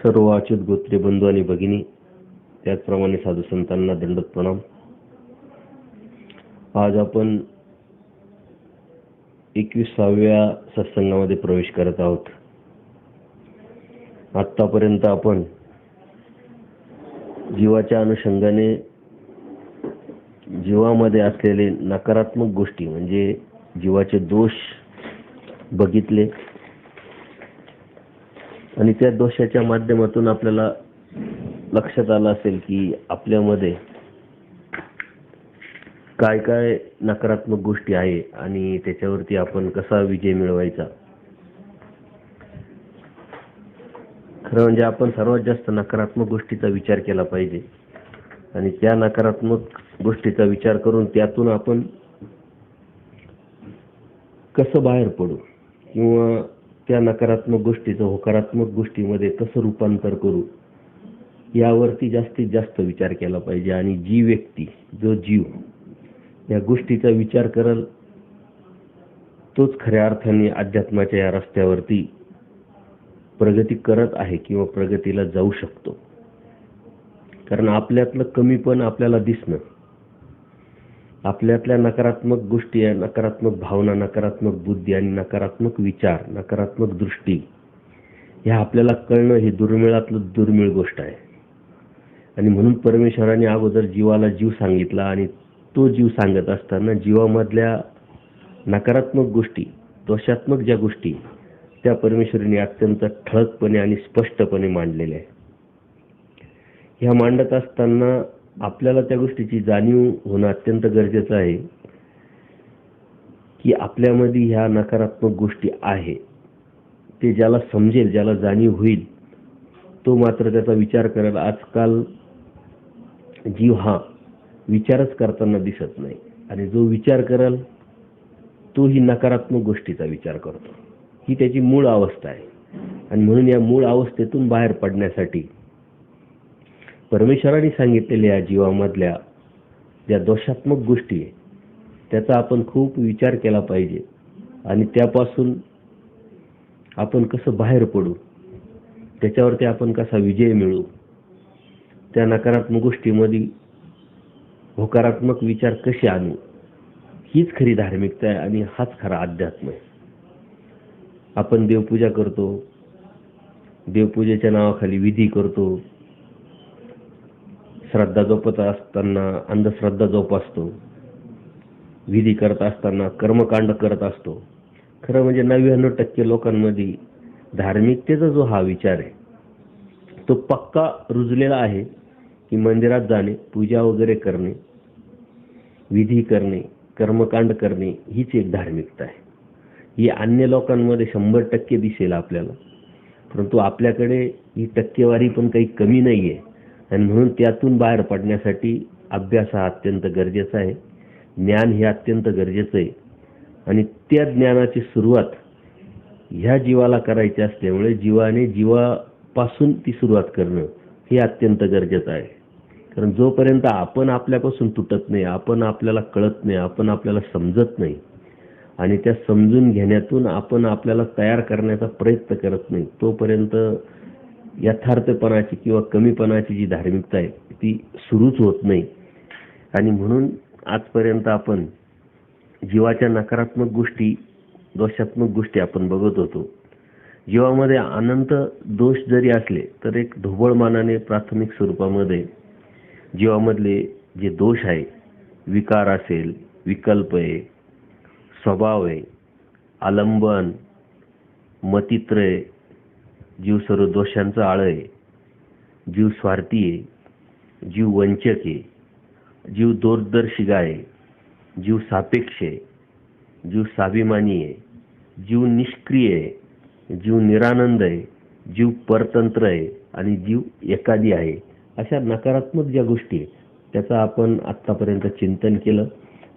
सर्व अच्युत गोत्रे बंधू आणि भगिनी, त्याचप्रमाणे साधू संतांना दंडवत प्रणाम. आज आपण 21व्या सत्संगामध्ये प्रवेश करत आहोत. आतापर्यंत आपण जीवाच्या अनुषंगाने जीवामध्ये असलेले नकारात्मक गोष्टी म्हणजे जीवाचे दोष बघितले आणि त्या दोषाच्या माध्यमातून आपल्याला लक्षात आलं असेल की आपल्यामध्ये काय काय नकारात्मक गोष्टी आहे आणि त्याच्यावरती आपण कसा विजय मिळवायचा. खरं म्हणजे आपण सर्वात जास्त नकारात्मक गोष्टीचा विचार केला पाहिजे आणि त्या नकारात्मक गोष्टीचा विचार करून त्यातून आपण कसं बाहेर पडू किंवा त्या नकारात्मक गोष्टीचं होकारात्मक गोष्टीमध्ये कसं रूपांतर करू यावरती जास्तीत जास्त विचार केला पाहिजे. आणि जी व्यक्ती, जो जीव या गोष्टीचा विचार करेल तोच खऱ्या अर्थाने अध्यात्माच्या या रस्त्यावरती प्रगती करत आहे किंवा प्रगतीला जाऊ शकतो. कारण आपल्यातलं कमीपण आपल्याला दिसणं, आपल्यातल्या नकारात्मक गोष्टी, नकारात्मक भावना, नकारात्मक बुद्धी आणि नकारात्मक विचार, नकारात्मक दृष्टी ह्या आपल्याला कळणं ही दुर्मिळातलं दुर्मिळ गोष्ट आहे. आणि म्हणून परमेश्वराने अगोदर जीवाला जीव सांगितला आणि तो जीव सांगत असताना जीवामधल्या नकारात्मक गोष्टी, दोषात्मक ज्या गोष्टी त्या परमेश्वराने अत्यंत ठळकपणे आणि स्पष्टपणे मांडलेल्या आहे. ह्या मांडत असताना आपल्याला त्या गोष्टीची जाणीव होणं अत्यंत गरजेचं आहे की आपल्यामध्ये ह्या नकारात्मक गोष्टी आहे. ते ज्याला समजेल, ज्याला जाणीव होईल तो मात्र त्याचा विचार करेल. आजकाल जीव हा विचारच करताना दिसत नाही आणि जो विचार करेल तो ही नकारात्मक गोष्टीचा विचार करतो. ही त्याची मूळ अवस्था आहे. आणि म्हणून या मूळ अवस्थेतून बाहेर पडण्यासाठी परमेश्वराने सांगितलेल्या या जीवामधल्या ज्या दोषात्मक गोष्टी आहे त्याचा आपण खूप विचार केला पाहिजे आणि त्यापासून आपण कसं बाहेर पडू, त्याच्यावरती आपण कसा विजय मिळवू, त्या नकारात्मक गोष्टीमध्ये होकारात्मक विचार कसे आणू, हीच खरी धार्मिकता आहे आणि हाच खरा अध्यात्म आहे. आपण देवपूजा करतो, देवपूजेच्या नावाखाली विधी करतो, श्रद्धा जोपत असताना अंधश्रद्धा जोपासतो, विधी करत असताना कर्मकांड करत असतो. खरं म्हणजे 99% लोकांमध्ये धार्मिकतेचा जो हा विचार आहे तो पक्का रुजलेला आहे की मंदिरात जाणे, पूजा वगैरे करणे, विधी करणे, कर्मकांड करणे हीच एक धार्मिकता आहे. ही अन्य लोकांमध्ये 100% दिसेल आपल्याला, परंतु आपल्याकडे ही टक्केवारी पण काही कमी नाही आहे. आणि म्हणून त्यातून बाहेर पडण्यासाठी अभ्यास हा अत्यंत गरजेचा आहे, ज्ञान हे अत्यंत गरजेचं आहे. आणि त्या ज्ञानाची सुरुवात ह्या जीवाला करायची असल्यामुळे जीवाने जीवापासून ती सुरुवात करणं हे अत्यंत गरजेचं आहे. कारण जोपर्यंत आपण आपल्यापासून तुटत नाही, आपण आपल्याला कळत नाही, आपण आपल्याला समजत नाही आणि त्या समजून घेण्यातून आपण आपल्याला तयार करण्याचा प्रयत्न करत नाही, तोपर्यंत यथार्थपणाची किंवा कमीपणाची जी धार्मिकता आहे ती सुरूच होत नाही. आणि म्हणून आजपर्यंत आपण जीवाच्या नकारात्मक गोष्टी, दोषात्मक गोष्टी आपण बघत होतो. जीवामध्ये अनंत दोष जरी असले तर एक ढोबळमानाने प्राथमिक स्वरूपामध्ये जीवामधले जे दोष आहे, विकार असेल, विकल्प आहे, स्वभाव आहे, आलंबन, मतित्रय, जीव सर्व दोषांचं आळं आहे, जीव स्वार्थी आहे, जीव वंचक आहे, जीव दूरदर्शिका आहे, जीव सापेक्ष आहे, जीव स्वाभिमानी आहे, जीव निष्क्रिय आहे, जीव निरानंद आहे, जीव परतंत्र आहे आणि जीव एकादी आहे. अशा नकारात्मक ज्या गोष्टी आहेत त्याचं आपण आत्तापर्यंत चिंतन केलं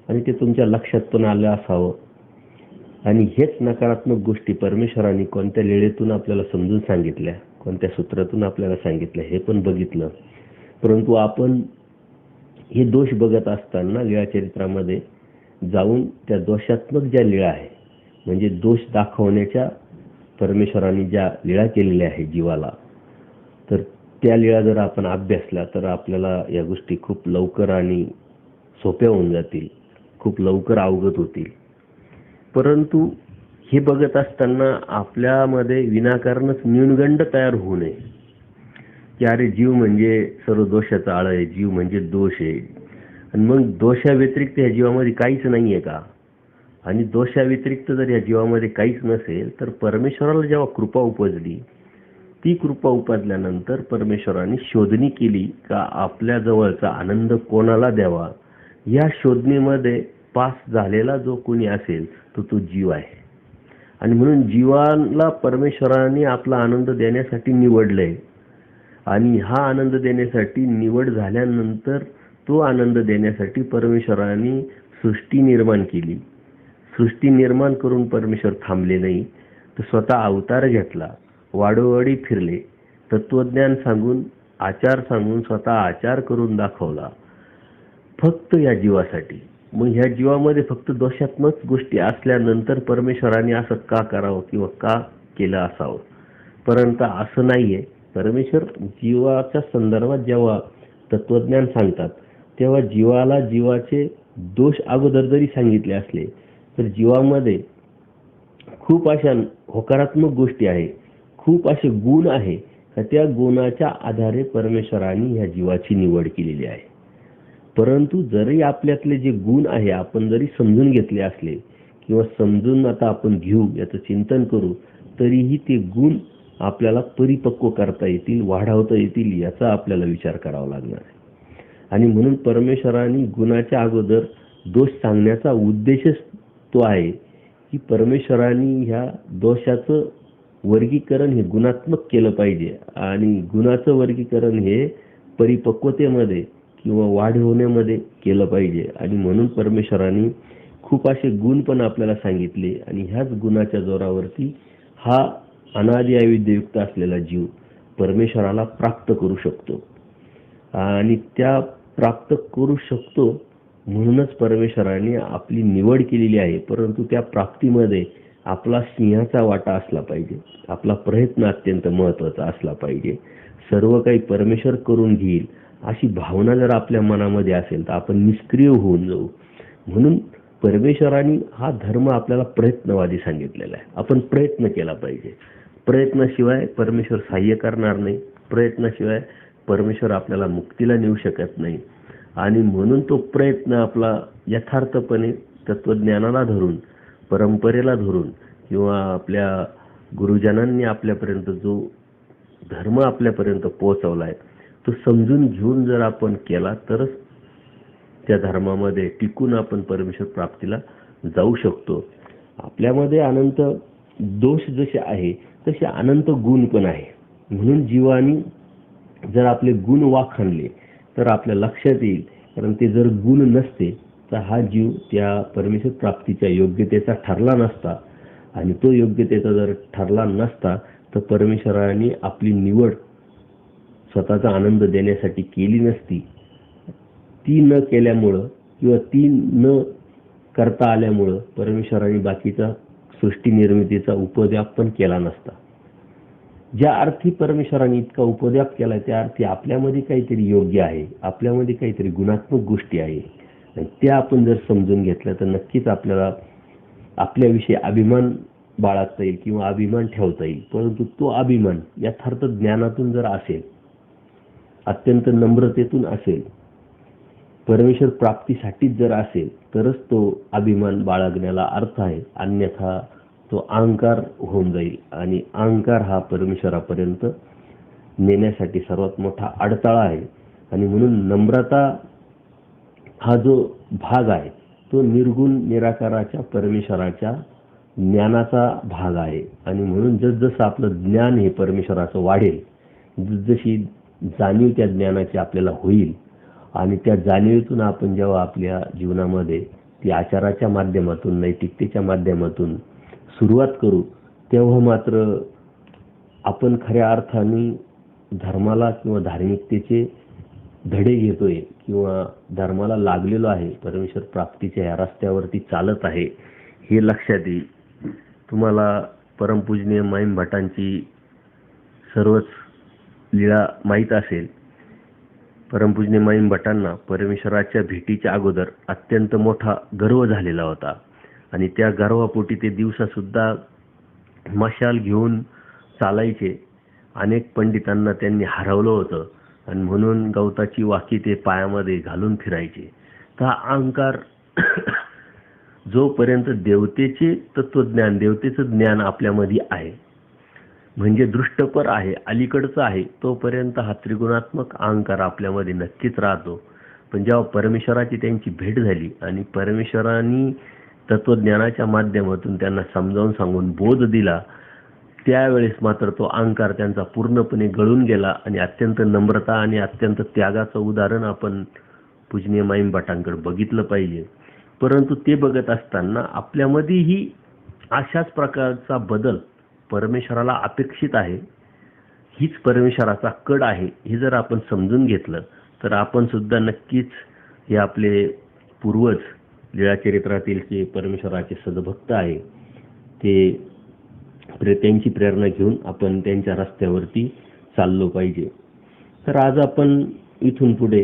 आणि ते तुमच्या लक्षात पण आलं असावं. आणि हेच नकारात्मक गोष्टी परमेश्वराने कोणत्या लीळेतून आपल्याला समजून सांगितल्या, कोणत्या सूत्रातून आपल्याला सांगितलं हे पण बघितलं. परंतु आपण हे दोष बघत असताना लीळाचरित्रामध्ये जाऊन त्या दोषात्मक ज्या लीळा आहे म्हणजे दोष दाखवण्याच्या परमेश्वराने ज्या लीळा केलेल्या आहे जीवाला, तर त्या लीळा जर आपण अभ्यासला तर आपल्याला या गोष्टी खूप लवकर आणि सोप्या होऊन जातील, खूप लवकर अवगत होतील. परंतु हे बघत असताना आपल्यामध्ये विनाकारणच न्यूनगंड तयार होऊ नये की अरे जीव म्हणजे सर्व दोषाचा आळ आहे, जीव म्हणजे दोष आहे, आणि मग दोषाव्यतिरिक्त या जीवामध्ये काहीच नाही आहे का? आणि दोषाव्यतिरिक्त जर या जीवामध्ये काहीच नसेल तर परमेश्वराला जेव्हा कृपा उपजली, ती कृपा उपजल्यानंतर परमेश्वराने शोधणी केली का आपल्या जवळचा आनंद कोणाला द्यावा. या शोधणीमध्ये पास झालेला जो कोणी असेल तो जीव आहे. आणि म्हणून जीवाला परमेश्वराने आपला आनंद देण्यासाठी निवडलंय. आणि हा आनंद देण्यासाठी निवड झाल्यानंतर तो आनंद देण्यासाठी परमेश्वराने सृष्टी निर्माण केली. सृष्टी निर्माण करून परमेश्वर थांबले नाही, तर स्वतः अवतार घेतला, वाडोवाडी फिरले, तत्वज्ञान सांगून, आचार सांगून स्वतः आचार करून दाखवला फक्त या जीवासाठी. मग ह्या जीवामध्ये फक्त दोषात्मक गोष्टी असल्यानंतर परमेश्वराने असं का करावं किंवा का केलं असावं? परंतु असं नाहीये. परमेश्वर जीवाच्या संदर्भात जेव्हा तत्वज्ञान सांगतात तेव्हा जीवाला जीवाचे दोष अगोदर जरी सांगितले असले तर जीवामध्ये खूप अशा होकारात्मक गोष्टी आहे, खूप असे गुण आहे का त्या गुणाच्या आधारे परमेश्वराने ह्या जीवाची निवड केलेली आहे. परंतु जरी आपल्यातले जे गुण आहे आपण जरी समजून घेतले असले किंवा समजून आता आपण घेऊ, याचं चिंतन करू, तरीही ते गुण आपल्याला परिपक्व करता येतील, वाढवता येतील, याचा आपल्याला विचार करावा लागणार आहे. आणि म्हणून परमेश्वराने गुणाच्या अगोदर दोष सांगण्याचा उद्देशच तो आहे की परमेश्वराने ह्या दोषाचं वर्गीकरण हे गुणात्मक केलं पाहिजे. आणि गुणाचं वर्गीकरण हे परिपक्वतेमध्ये किंवा वाढ होण्यामध्ये केलं पाहिजे. आणि म्हणून परमेश्वराने खूप असे गुण पण आपल्याला सांगितले. आणि ह्याच गुणाच्या जोरावरती हा अनादि अविद्ययुक्त असलेला जीव परमेश्वराला प्राप्त करू शकतो. आणि त्या प्राप्त करू शकतो म्हणूनच परमेश्वराने आपली निवड केलेली आहे. परंतु त्या प्राप्तीमध्ये आपला सिंहाचा वाटा असला पाहिजे, आपला प्रयत्न अत्यंत महत्त्वाचा असला पाहिजे. सर्व काही परमेश्वर करून घेईल अशी भावना जर आपल्या मनामध्ये असेल तर आपण निष्क्रिय होऊन जाऊ. म्हणून परमेश्वराने हा धर्म आपल्याला प्रयत्नवादी सांगितलेला आहे. आपण प्रयत्न केला पाहिजे. प्रयत्नाशिवाय परमेश्वर सहाय्य करणार नाही, प्रयत्नाशिवाय परमेश्वर आपल्याला मुक्तीला नेऊ शकत नाही. आणि म्हणून तो प्रयत्न आपला यथार्थपणे तत्वज्ञानाला धरून, परंपरेला धरून किंवा आपल्या गुरुजनांनी आपल्यापर्यंत जो धर्म आपल्यापर्यंत पोहोचवला आहे तो समजून घेऊन जर आपण केला तरच त्या धर्मामध्ये टिकून आपण परमेश्वर प्राप्तीला जाऊ शकतो. आपल्यामध्ये अनंत दोष जसे आहे तसे अनंत गुण पण आहे. म्हणून जीवानी जर आपले गुण वाखाणले तर आपल्या लक्षात येईल. कारण ते जर गुण नसते तर हा जीव त्या परमेश्वर प्राप्तीच्या योग्यतेचा ठरला नसता. आणि तो योग्यतेचा जर ठरला नसता तर परमेश्वराने आपली निवड स्वतःचा आनंद देण्यासाठी केली नसती. ती न केल्यामुळं किंवा ती न करता आल्यामुळं परमेश्वराने बाकीचा सृष्टी निर्मितीचा उपद्व्याप पण केला नसता. ज्या अर्थी परमेश्वराने इतका उपद्व्याप केला त्या अर्थी आपल्यामध्ये काहीतरी योग्य आहे, आपल्यामध्ये काहीतरी गुणात्मक गोष्टी आहे. आणि त्या आपण जर समजून घेतल्या तर नक्कीच आपल्याला आपल्याविषयी अभिमान बाळगता येईल किंवा अभिमान ठेवता येईल. परंतु तो अभिमान यथार्थ ज्ञानातून जर असेल, अत्यंत नम्रतेतून असेल, परमेश्वर प्राप्तीसाठीच जर असेल तरच तो अभिमान बाळगण्याला अर्थ आहे. अन्यथा तो अहंकार होऊन जाईल. आणि अहंकार हा परमेश्वरापर्यंत नेण्यासाठी सर्वात मोठा अडथळा आहे. आणि म्हणून नम्रता हा जो भाग आहे तो निर्गुण निराकाराच्या परमेश्वराच्या ज्ञानाचा भाग आहे. आणि म्हणून जसजसं आपलं ज्ञान हे परमेश्वराचं वाढेल, जसजशी जाणीव त्या ज्ञानाची आपल्याला होईल आणि त्या जाणीवेतून आपण जेव्हा आपल्या जीवनामध्ये ती आचाराच्या माध्यमातून, नैतिकतेच्या माध्यमातून सुरुवात करू तेव्हा मात्र आपण खऱ्या अर्थाने धर्माला किंवा धार्मिकतेचे धडे घेतोय किंवा धर्माला लागलेलो आहे, परमेश्वर प्राप्तीच्या या रस्त्यावरती चालत आहे हे लक्षात येईल. तुम्हाला परमपूजनीय माईम भटांची सर्वच लीळा माहीत असेल, परमपूजनीय माईम भटांना परमेश्वराच्या भेटीच्या अगोदर अत्यंत मोठा गर्व झालेला होता आणि त्या गर्वापोटी ते दिवसा सुद्धा मशाल घेऊन चालायचे. अनेक पंडितांना त्यांनी हरवलं होतं आणि म्हणून गवताची वाकी ते पायामध्ये घालून फिरायचे. तर हा अहंकार जोपर्यंत देवतेचे तत्वज्ञान, देवतेचं ज्ञान आपल्यामध्ये आहे, म्हणजे दृष्टपर आहे, अलीकडचं आहे, तोपर्यंत हा त्रिगुणात्मक अहंकार आपल्यामध्ये नक्कीच राहतो. पण जेव्हा परमेश्वराची त्यांची भेट झाली आणि परमेश्वरांनी तत्वज्ञानाच्या माध्यमातून त्यांना समजावून सांगून बोध दिला, त्यावेळेस मात्र तो अहंकार त्यांचा पूर्णपणे गळून गेला आणि अत्यंत नम्रता आणि अत्यंत त्यागाचं उदाहरण आपण पूजनीय माईम भटांकडे बघितलं पाहिजे. परंतु ते बघत असताना आपल्यामध्येही अशाच प्रकारचा बदल परमेश्वराला अपेक्षित आहे, हीच परमेश्वराचा कड आहे, हे जर आपण समजून घेतलं तर आपण सुद्धा नक्कीच हे आपले पूर्वज लीळाचरित्रातील जे परमेश्वराचे सद्भक्त आहे त्यांची प्रेरणा घेऊन आपण त्यांच्या रस्त्यावरती चाललो पाहिजे. तर आज आपण इथून पुढे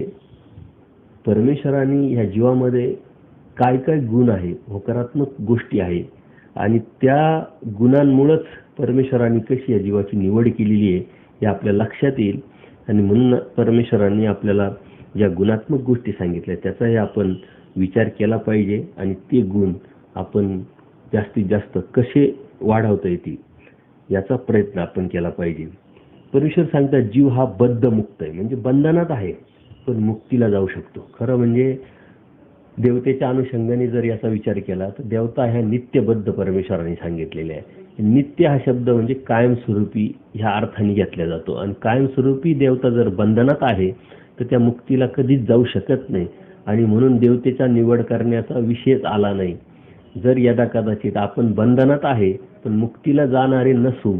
परमेश्वराने ह्या जीवामध्ये काय काय गुण आहे, होकारात्मक गोष्टी आहेत आणि त्या गुणांमुळेच परमेश्वराने कशी या जीवाची निवड केलेली आहे हे आपल्या लक्षात येईल. आणि म्हणून परमेश्वरांनी आपल्याला ज्या गुणात्मक गोष्टी सांगितल्या त्याचाही आपण विचार केला पाहिजे आणि ते गुण आपण जास्तीत जास्त कसे वाढवता येतील याचा प्रयत्न आपण केला पाहिजे. परमेश्वर सांगतात जीव हा बद्धमुक्त आहे, म्हणजे बंधनात आहे पण मुक्तीला जाऊ शकतो. खरं म्हणजे देवतेच्या अनुषंगाने जर याचा विचार केला तर देवता ह्या नित्यबद्ध परमेश्वराने सांगितलेल्या आहे. नित्य हा शब्द म्हणजे कायमस्वरूपी ह्या अर्थाने घेतला जातो आणि कायमस्वरूपी देवता जर बंधनात आहे तर त्या मुक्तीला कधीच जाऊ शकत नाही आणि म्हणून देवतेचा निवड करण्याचा विषयच आला नाही. जर यदा कदाचित आपण बंधनात आहे पण मुक्तीला जाणारे नसू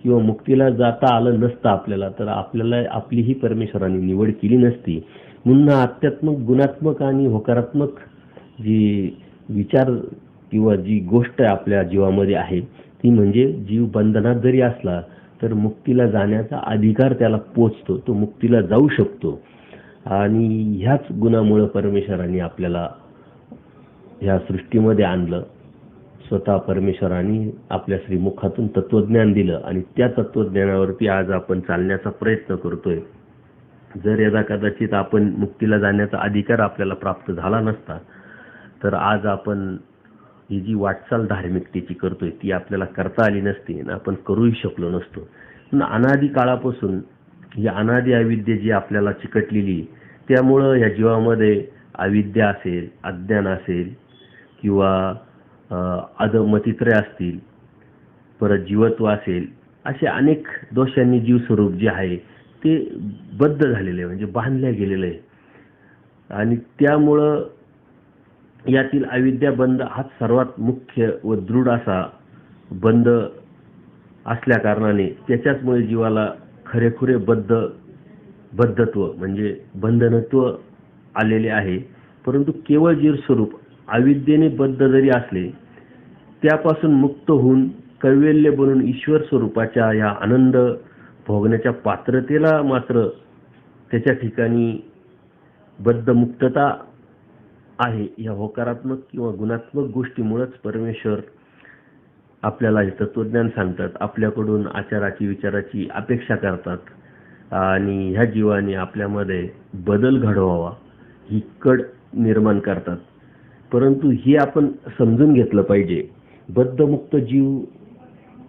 किंवा मुक्तीला जाता आलं नसतं आपल्याला, तर आपल्याला आपलीही परमेश्वराने निवड केली नसती. म्हणून आध्यात्मिक, गुणात्मक आणि होकारात्मक जी विचार किंवा जी गोष्ट आपल्या जीवामध्ये आहे ती म्हणजे जीव बंधनात जरी असला तर मुक्तीला जाण्याचा अधिकार त्याला पोचतो, तो मुक्तीला जाऊ शकतो. आणि ह्याच गुणामुळे परमेश्वराने आपल्याला ह्या सृष्टीमध्ये आणलं. स्वतः परमेश्वराने आपल्या श्रीमुखातून तत्वज्ञान दिलं आणि त्या तत्वज्ञानावरती आज आपण चालण्याचा प्रयत्न करतोय. जर यदा कदाचित आपण मुक्तीला जाण्याचा अधिकार आपल्याला प्राप्त झाला नसता तर आज आपण ही जी वाटचाल धार्मिकतेची करतोय ती आपल्याला करता आली नसती आणि आपण करूही शकलो नसतो. पण अनादी काळापासून ही अनादी अविद्या जी आपल्याला चिकटलेली, त्यामुळं ह्या जीवामध्ये अविद्या असेल, अज्ञान असेल किंवा अधमतित्रय असतील, परत जीवत्व असेल, असे अनेक दोषांनी जीवस्वरूप जे आहे ते बद्ध झालेले म्हणजे बांधल्या गेलेले आहे. आणि त्यामुळं यातील अविद्या बंध हा सर्वात मुख्य व दृढ असा बंध असल्या कारणाने त्याच्याचमुळे जीवाला खरेखुरे बद्धत्व म्हणजे बंधनत्व आलेले आहे. परंतु केवळ जीव स्वरूप अविद्येने बद्ध जरी असले त्यापासून मुक्त होऊन कैवल्य बनून ईश्वर स्वरूपाच्या या आनंद भोगण्याच्या पात्रतेला मात्र त्याच्या ठिकाणी बद्धमुक्तता आहे. या होकारात्मक किंवा गुणात्मक गोष्टीमुळेच परमेश्वर आपल्याला हे तत्वज्ञान सांगतात, आपल्याकडून आचाराची विचाराची अपेक्षा करतात आणि ह्या जीवाने आपल्यामध्ये बदल घडवावा ही कड निर्माण करतात. परंतु हे आपण समजून घेतलं पाहिजे. बद्धमुक्त जीव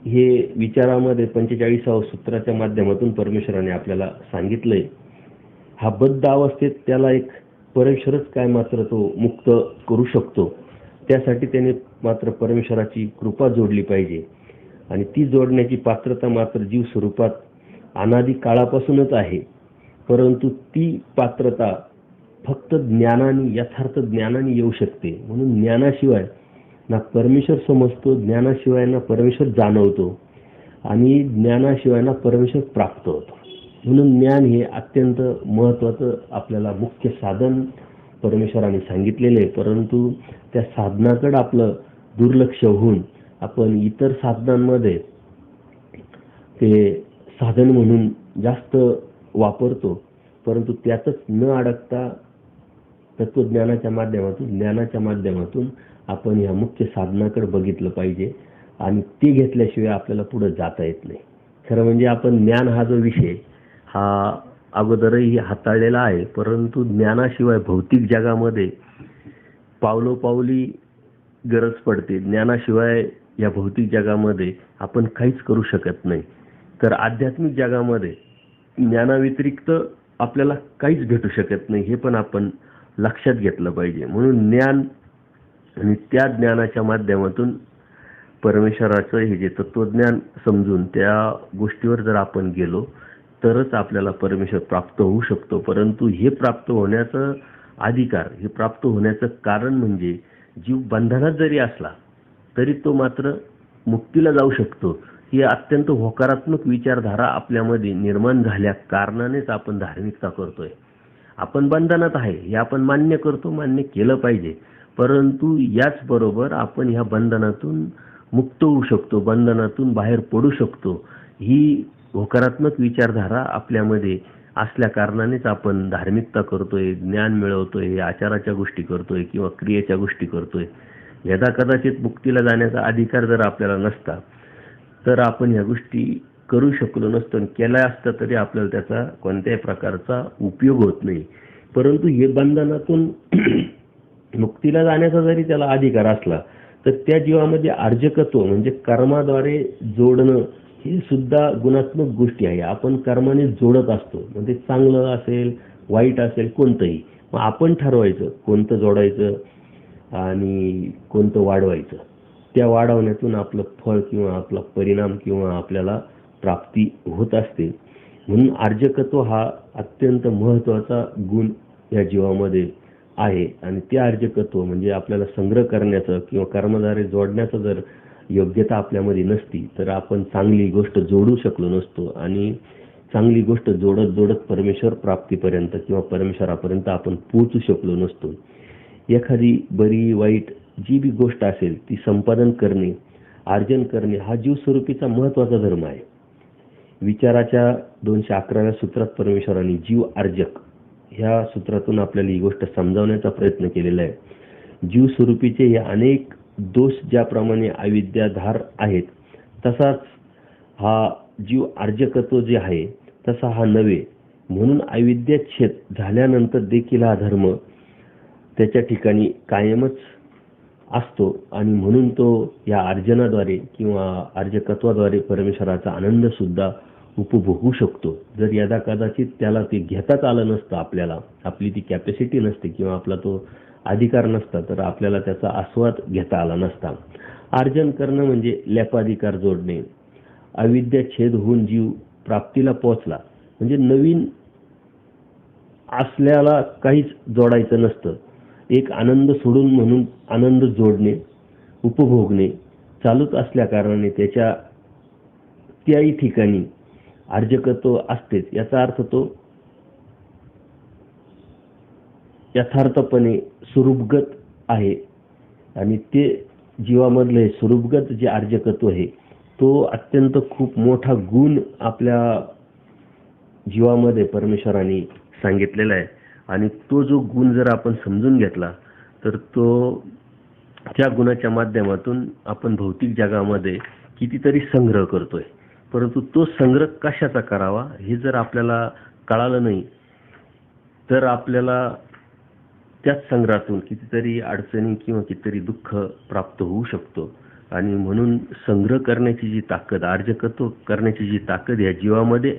हे विचारामध्ये 45व्या सूत्राच्या माध्यमातून परमेश्वराने आपल्याला सांगितलंय. हा बद्ध अवस्थेत त्याला एक परमेश्वरच काय मात्र तो मुक्त करू शकतो. त्यासाठी त्याने मात्र परमेश्वराची कृपा जोडली पाहिजे आणि ती जोडण्याची पात्रता मात्र जीव स्वरूपात अनादी काळापासूनच आहे. परंतु ती पात्रता फक्त ज्ञानाने, यथार्थ ज्ञानाने येऊ शकते. म्हणून ज्ञानाशिवाय ना परमेश्वर समजतो, ज्ञानाशिवाय ना परमेश्वर जाणवतो आणि ज्ञानाशिवाय ना परमेश्वर प्राप्त होतो. म्हणून ज्ञान हे अत्यंत महत्त्वाचं आपल्याला मुख्य साधन परमेश्वराने सांगितलेले आहे. परंतु त्या साधनाकडे आपलं दुर्लक्ष होऊन आपण इतर साधनांमध्ये ते साधन म्हणून जास्त वापरतो, परंतु त्यातच न अडकता तत्वज्ञानाच्या माध्यमातून, ज्ञानाच्या माध्यमातून आपण या मुख्य साधनाकडे बघितलं पाहिजे आणि ते घेतल्याशिवाय आपल्याला पुढे जाता येत नाही. खरं म्हणजे आपण ज्ञान हा जो विषय हा अगोदरही हाताळलेला आहे, परंतु ज्ञानाशिवाय भौतिक जगामध्ये पावलोपावली गरज पडते. ज्ञानाशिवाय या भौतिक जगामध्ये आपण काहीच करू शकत नाही. तर आध्यात्मिक जगामध्ये ज्ञानाव्यतिरिक्त आपल्याला काहीच भेटू शकत नाही, हे पण आपण लक्षात घेतलं पाहिजे. म्हणून ज्ञान आणि त्या ज्ञानाच्या माध्यमातून परमेश्वराचं हे जे तत्वज्ञान समजून त्या गोष्टीवर जर आपण गेलो तरच आपल्याला परमेश्वर प्राप्त होऊ शकतो. परंतु हे प्राप्त होण्याचं अधिकार, हे प्राप्त होण्याचं कारण म्हणजे जीव बंधनात जरी असला तरी तो मात्र मुक्तीला जाऊ शकतो. ही अत्यंत होकारात्मक विचारधारा आपल्यामध्ये निर्माण झाल्या कारणानेच आपण धार्मिकता करतोय. आपण बंधनात आहे हे आपण मान्य करतो, मान्य केलं पाहिजे. परंतु याचबरोबर आपण ह्या बंधनातून मुक्त होऊ शकतो, बंधनातून बाहेर पडू शकतो. ही होकारात्मक विचारधारा आपल्यामध्ये असल्या कारणानेच आपण धार्मिकता करतोय, ज्ञान मिळवतोय, आचाराच्या गोष्टी करतोय किंवा क्रियेच्या गोष्टी करतोय. यदा कदाचित मुक्तीला जाण्याचा अधिकार जर आपल्याला नसता तर आपण ह्या गोष्टी करू शकलो नसतो. केल्या असता तरी आपल्याला त्याचा कोणत्याही प्रकारचा उपयोग होत नाही. परंतु हे बंधनातून मुक्तीला जाण्याचा जरी त्याला अधिकार असला तर त्या जीवामध्ये अर्जकत्व म्हणजे कर्माद्वारे जोडणं ही सुद्धा गुणात्मक गोष्टी आहे. आपण कर्माने जोडत असतो, म्हणजे चांगलं असेल वाईट असेल कोणतंही, मग आपण ठरवायचं कोणतं जोडायचं आणि कोणतं वाढवायचं. त्या वाढवण्यातून आपलं फळ किंवा आपला परिणाम किंवा आपल्याला प्राप्ती होत असते. म्हणून अर्जकत्व हा अत्यंत महत्त्वाचा गुण या जीवामध्ये आहे. आणि ते अर्जकत्व म्हणजे आपल्याला संग्रह करण्याचं किंवा कर्मद्वारे जोडण्याचं जर योग्यता आपल्यामध्ये नसती तर आपण चांगली गोष्ट जोडू शकलो नसतो आणि चांगली गोष्ट जोडत जोडत परमेश्वर प्राप्तीपर्यंत किंवा परमेश्वरापर्यंत आपण पोहोचू शकलो नसतो. एखादी बरी वाईट जी बी गोष्ट असेल ती संपादन करणे, अर्जन करणे हा जीवस्वरूपीचा महत्त्वाचा धर्म आहे. विचाराच्या 211व्या सूत्रात परमेश्वराने जीव अर्जक ह्या सूत्रातून आपल्याला ही गोष्ट समजावण्याचा प्रयत्न केलेला आहे. जीवस्वरूपीचे हे अनेक दोष ज्याप्रमाणे अविद्याधार आहेत तसाच हा जीव अर्जकत्व जे आहे तसा हा नव्हे. म्हणून अविद्याच्छेद झाल्यानंतर देखील हा धर्म त्याच्या ठिकाणी कायमच असतो आणि म्हणून तो या अर्जनाद्वारे किंवा अर्जकत्वाद्वारे परमेश्वराचा आनंद सुद्धा उपभोगू शकतो. जर यदा कदाचित त्याला ते घेताच आलं नसतं, आपल्याला आपली ती कॅपॅसिटी नसते किंवा आपला तो अधिकार नसता तर आपल्याला त्याचा आस्वाद घेता आला नसता. अर्जन करणं म्हणजे लेपाधिकार जोडणे. अविद्याच्छेद होऊन जीव प्राप्तीला पोहोचला म्हणजे नवीन असल्याला काहीच जोडायचं नसतं. एक आनंद सोडून म्हणून आनंद जोडणे, उपभोगणे चालूच असल्या कारणाने त्याच्या त्याही ठिकाणी अर्जकत्व असतेच. याचा अर्थ तो यथार्थपणे स्वरूपगत आहे आणि ते जीवामधलं हे स्वरूपगत जे अर्जकत्व आहे तो अत्यंत खूप मोठा गुण आपल्या जीवामध्ये परमेश्वराने सांगितलेला आहे. आणि तो जो गुण जर आपण समजून घेतला तर तो त्या गुणाच्या माध्यमातून आपण भौतिक जगामध्ये कितीतरी संग्रह करतोय. परंतु तो संग्रह कशाचा करावा हे जर आपल्याला कळालं नाही तर आपल्याला त्याच संग्रहातून कितीतरी अडचणी किंवा कितीतरी दुःख प्राप्त होऊ शकतो. आणि म्हणून संग्रह करण्याची जी ताकद, अर्जकत्व करण्याची जी ताकद या जीवामध्ये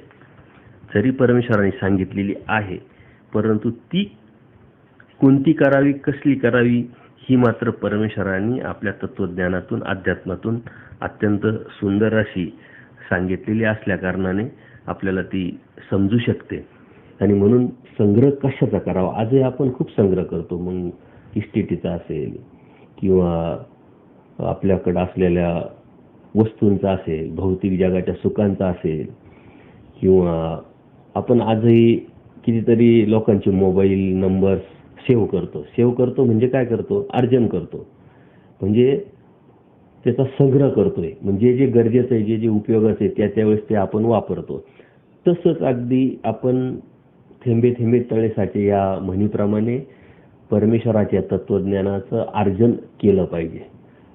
जरी परमेश्वराने सांगितलेली आहे परंतु ती कोणती करावी, कसली करावी ही मात्र परमेश्वराने आपल्या तत्वज्ञानातून, अध्यात्मातून अत्यंत सुंदर अशी सांगितलेली असल्या कारणाने आपल्याला ती समजू शकते. आणि म्हणून संग्रह कशाचा करावा, आजही आपण खूप संग्रह करतो. मग इस्टेटीचा असेल किंवा आपल्याकडे असलेल्या वस्तूंचा असेल, भौतिक जगाच्या सुखांचा असेल किंवा आपण आजही कितीतरी लोकांचे मोबाईल नंबर सेव्ह करतो म्हणजे काय करतो, अर्जन करतो. म्हणजे त्याचा संग्रह करतोय. म्हणजे जे गरजेचं आहे, जे उपयोगाचं आहे त्यावेळेस ते आपण वापरतो. तसंच अगदी आपण थेंबे थेंबे तळे साचे या म्हणीप्रमाणे परमेश्वराच्या तत्वज्ञानाचं अर्जन केलं पाहिजे.